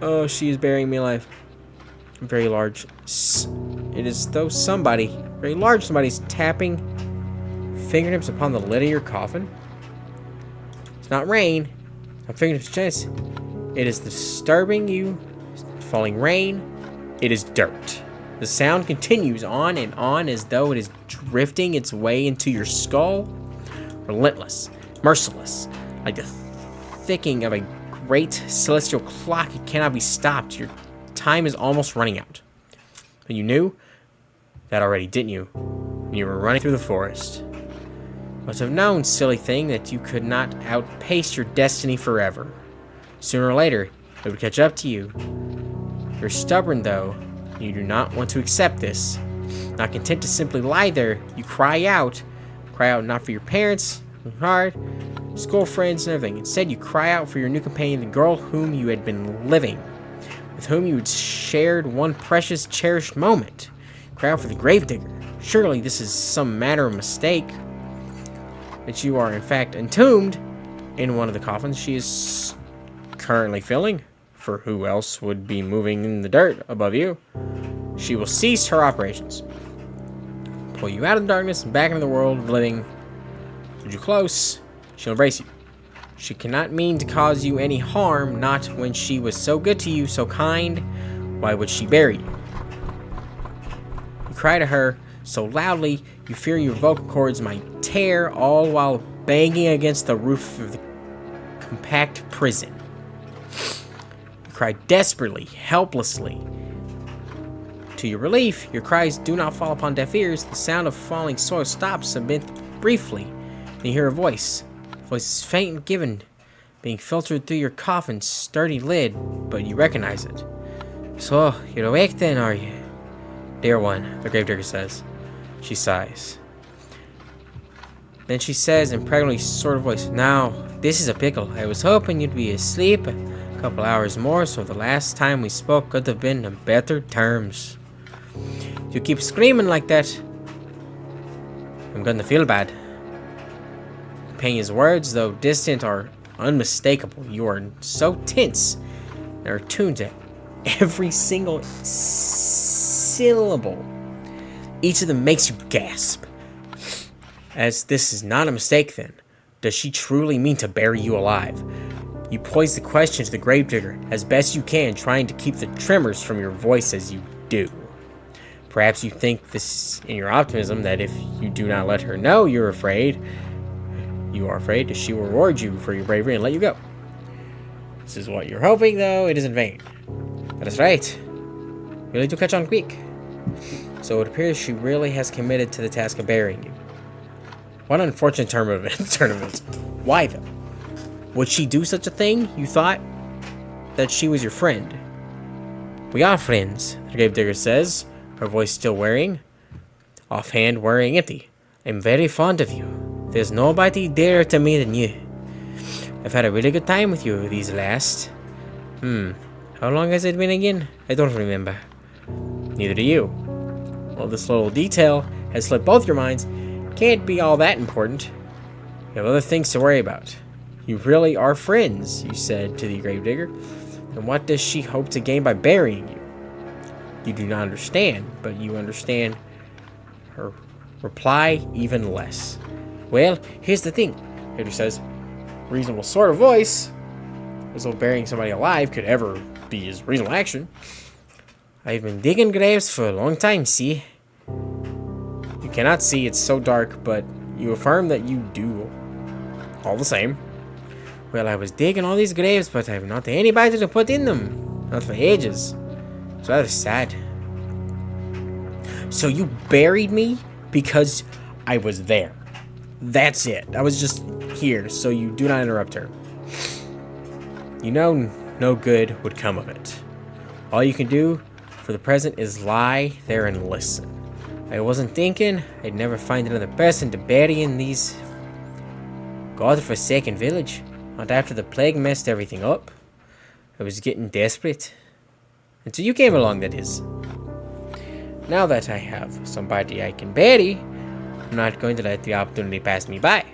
Oh, she is burying me alive. Very large. It is though somebody, very large somebody's tapping fingertips upon the lid of your coffin. It's not rain. Not fingertips chance. It is disturbing you. Falling rain. It is dirt. The sound continues on and on as though it is drifting its way into your skull. Relentless, merciless, like the ticking of a great celestial clock. It cannot be stopped. Your time is almost running out. And you knew that already, didn't you? When you were running through the forest. Must have known, silly thing, that you could not outpace your destiny forever. Sooner or later, it would catch up to you. You're stubborn, though. You do not want to accept this. Not content to simply lie there, you cry out. Cry out not for your parents, your heart, school friends, and everything. Instead, you cry out for your new companion, the girl whom you had been living, with whom you had shared one precious, cherished moment. Cry out for the gravedigger. Surely this is some matter of mistake. That you are, in fact, entombed in one of the coffins she is currently filling. For who else would be moving in the dirt above you? She will cease her operations. Pull you out of the darkness and back into the world of the living. Hold you close. She'll embrace you. She cannot mean to cause you any harm, not when she was so good to you, so kind. Why would she bury you? You cry to her so loudly you fear your vocal cords might tear, all while banging against the roof of the compact prison. You cry desperately, helplessly. To your relief, your cries do not fall upon deaf ears. The sound of falling soil stops a bit briefly. Then you hear a voice. The voice is faint and given, being filtered through your coffin's sturdy lid, but you recognize it. So, you're awake then, are you? Dear one, the gravedigger says. She sighs. Then she says in pregnantly sort of voice, now, this is a pickle. I was hoping you'd be asleep a couple hours more, so the last time we spoke could have been on better terms. You keep screaming like that, I'm gonna feel bad. Companion's words, though distant, are unmistakable. You are so tense and are tuned to every single syllable. Each of them makes you gasp. As this is not a mistake, then, does she truly mean to bury you alive? You poise the question to the gravedigger as best you can, trying to keep the tremors from your voice as you do. Perhaps you think this in your optimism that if you do not let her know you are afraid, she will reward you for your bravery and let you go. This is what you're hoping, though it is in vain. That is right. Really do catch on quick. So it appears she really has committed to the task of burying you. What an unfortunate turn of events. Why, though? Would she do such a thing? You thought that she was your friend. We are friends, the gravedigger says, her voice still wearing. Offhand, wearing empty. I'm very fond of you. There's nobody dearer to me than you. I've had a really good time with you these last. How long has it been again? I don't remember. Neither do you. Well, this little detail has slipped both your minds. Can't be all that important. You have other things to worry about. You really are friends, you said to the gravedigger. And what does she hope to gain by burying you? You do not understand, but you understand her reply even less. Well, here's the thing, Gravedigger says. Reasonable sort of voice, as though burying somebody alive could ever be his reasonable action. I've been digging graves for a long time, see? You cannot see, it's so dark, but you affirm that you do. All the same. Well, I was digging all these graves, but I have not anybody to put in them. Not for ages. It's rather sad. So you buried me because I was there. That's it. I was just here, so you do not interrupt her. You know no good would come of it. All you can do for the present is lie there and listen. I wasn't thinking I'd never find another person to bury in these godforsaken village. Not after the plague messed everything up. I was getting desperate. Until you came along, that is. now that I have somebody I can bury, I'm not going to let the opportunity pass me by.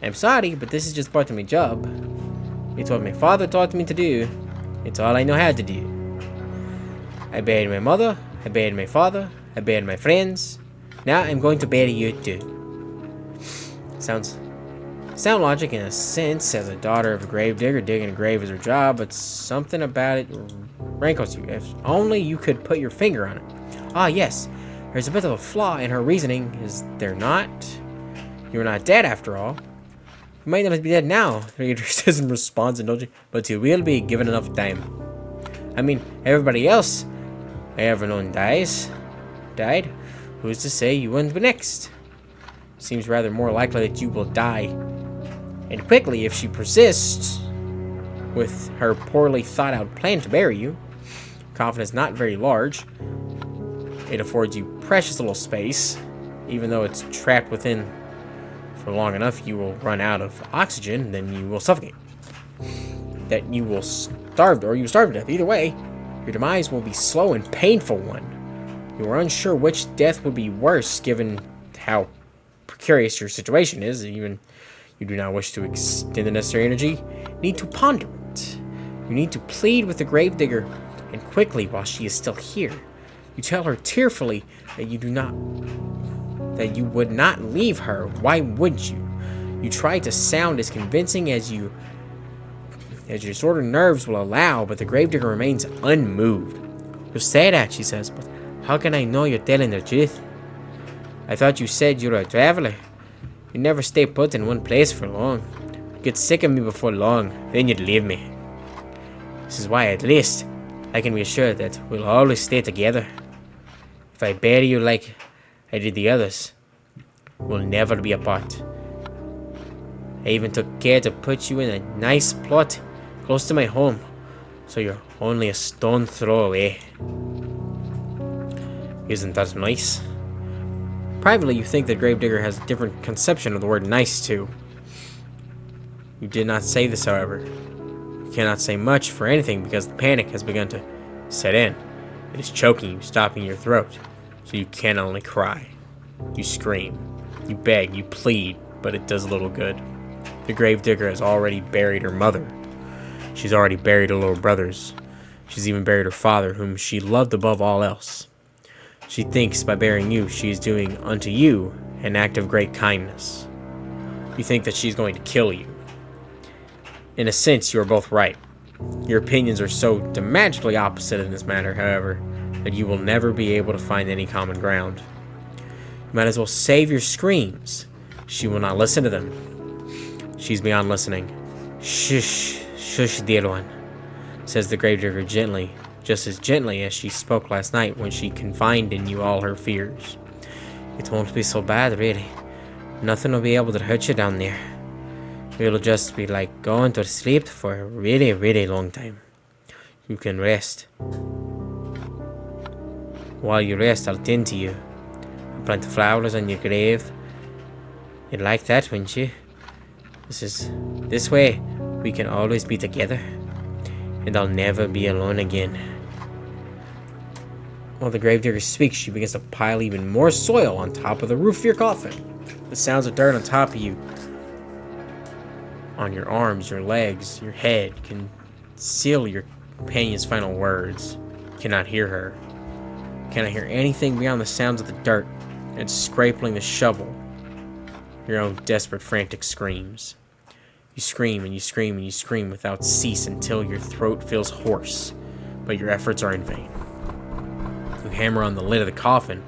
I'm sorry, but this is just part of my job. It's what my father taught me to do. It's all I know how to do. I buried my mother, I buried my father, I buried my friends. Now I'm going to bury you too. Sound logic in a sense, as a daughter of a gravedigger, digging a grave is her job, but something about it rankles you. If only you could put your finger on it. Ah, yes, there's a bit of a flaw in her reasoning, is there not? You're not dead after all. You might not be dead now, the reader says in response, indulging, but you will be given enough time. I mean, everybody else I ever known died. Who's to say you wouldn't be next? Seems rather more likely that you will die, and quickly if she persists with her poorly thought out plan to bury you. Coffin is not very large. It affords you precious little space. Even though it's trapped within for long enough, you will run out of oxygen, then you will suffocate. That you will starve, or you starve to death. Either way, your demise will be slow and painful one. You are unsure which death would be worse, given how precarious your situation is. Even you do not wish to extend the necessary energy. You need to ponder it. You need to plead with the gravedigger, and quickly while she is still here. You tell her tearfully that you would not leave her. Why would you? You try to sound as convincing as your disordered nerves will allow, but the gravedigger remains unmoved. You say that, she says, but how can I know you're telling the truth? I thought you said you were a traveler. You never stay put in one place for long. You'd get sick of me before long, then you'd leave me. This is why, at least, I can be assured that we'll always stay together. If I bury you like I did the others, we'll never be apart. I even took care to put you in a nice plot close to my home, so you're only a stone throw away. Isn't that nice? Privately, you think that Gravedigger has a different conception of the word nice too. You did not say this, however. You cannot say much for anything because the panic has begun to set in. It is choking you, stopping your throat, so you can only cry. You scream, you beg, you plead, but it does little good. The Gravedigger has already buried her mother. She's already buried her little brothers. She's even buried her father, whom she loved above all else. She thinks by burying you, she is doing unto you an act of great kindness. You think that she's going to kill you. In a sense, you are both right. Your opinions are so diametrically opposite in this matter, however, that you will never be able to find any common ground. You might as well save your screams. She will not listen to them. She's beyond listening. Shush, shush, dear one, says the Gravedigger gently, just as gently as she spoke last night when she confided in you all her fears. It won't be so bad, really. Nothing will be able to hurt you down there. It'll just be like going to sleep for a really, really long time. You can rest. While you rest, I'll tend to you. I'll plant flowers on your grave. You'd like that, wouldn't you? This way, we can always be together. And I'll never be alone again. While the Gravedigger speaks, she begins to pile even more soil on top of the roof of your coffin. The sounds of dirt on top of you, on your arms, your legs, your head, can seal your companion's final words. You cannot hear her. You cannot hear anything beyond the sounds of the dirt and scraping the shovel. Your own desperate, frantic screams. You scream and you scream and you scream without cease until your throat feels hoarse, but your efforts are in vain. You hammer on the lid of the coffin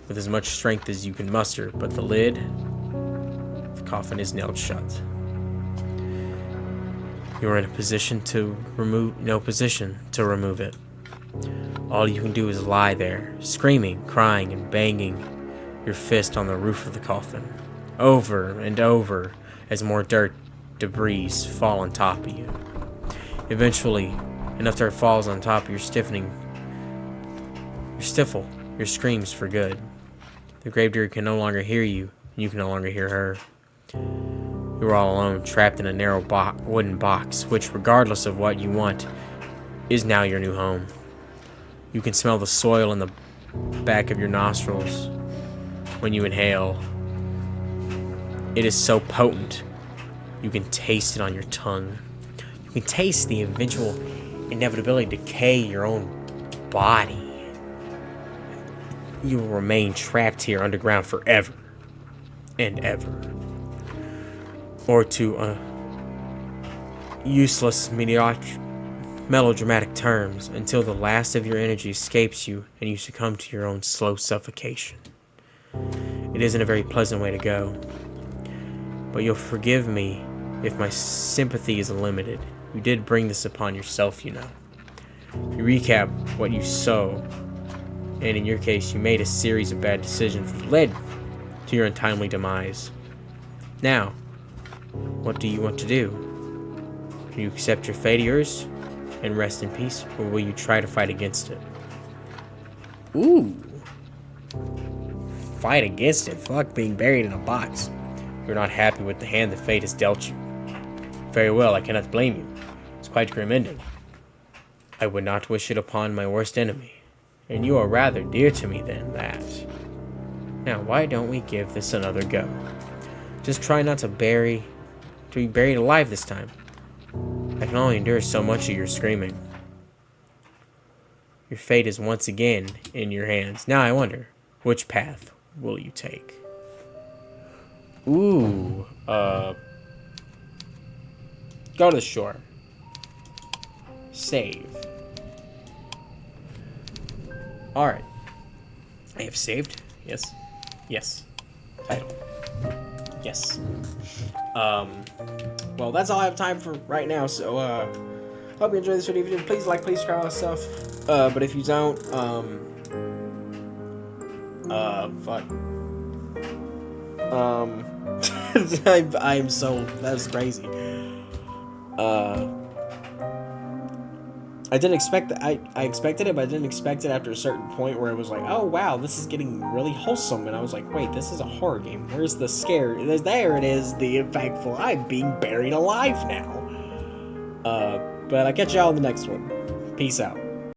with as much strength as you can muster, but the lid, the coffin is nailed shut. You are in no position to remove it. All you can do is lie there, screaming, crying, and banging your fist on the roof of the coffin, over and over, as more dirt, debris fall on top of you. Eventually, enough dirt falls on top of your stifle, your screams for good. The Gravedigger can no longer hear you, and you can no longer hear her. You are all alone, trapped in a narrow wooden box, which, regardless of what you want, is now your new home. You can smell the soil and the back of your nostrils when you inhale. It is so potent, you can taste it on your tongue. You can taste the eventual inevitability to decay your own body. You will remain trapped here underground forever and ever. Or to useless melodramatic terms, until the last of your energy escapes you and you succumb to your own slow suffocation. It isn't a very pleasant way to go, but you'll forgive me if my sympathy is limited. You did bring this upon yourself, you know. To recap what you saw, and in your case, you made a series of bad decisions which led to your untimely demise. Now, what do you want to do? Can you accept your fate of yours and rest in peace, or will you try to fight against it? Ooh. Fight against it? Fuck being buried in a box. You're not happy with the hand that fate has dealt you. Very well, I cannot blame you. It's quite grim ending. I would not wish it upon my worst enemy, and you are rather dear to me than that. Now, why don't we give this another go? Just try not to be buried alive this time. I can only endure so much of your screaming. Your fate is once again in your hands. Now I wonder, which path will you take? Ooh, go to the shore. Save. Alright. I have saved. Yes. Yes. Title. Yes. Well, that's all I have time for right now, so, hope you enjoyed this video. If you did, please like, please subscribe, all that stuff. But if you don't, fuck. I'm so, that's crazy. I didn't expect that. I expected it, but I didn't expect it after a certain point where it was like, oh wow, this is getting really wholesome, and I was like, wait, this is a horror game. Where's the scare? There it is, the impactful. I'm being buried alive now. But I'll catch y'all in the next one. Peace out.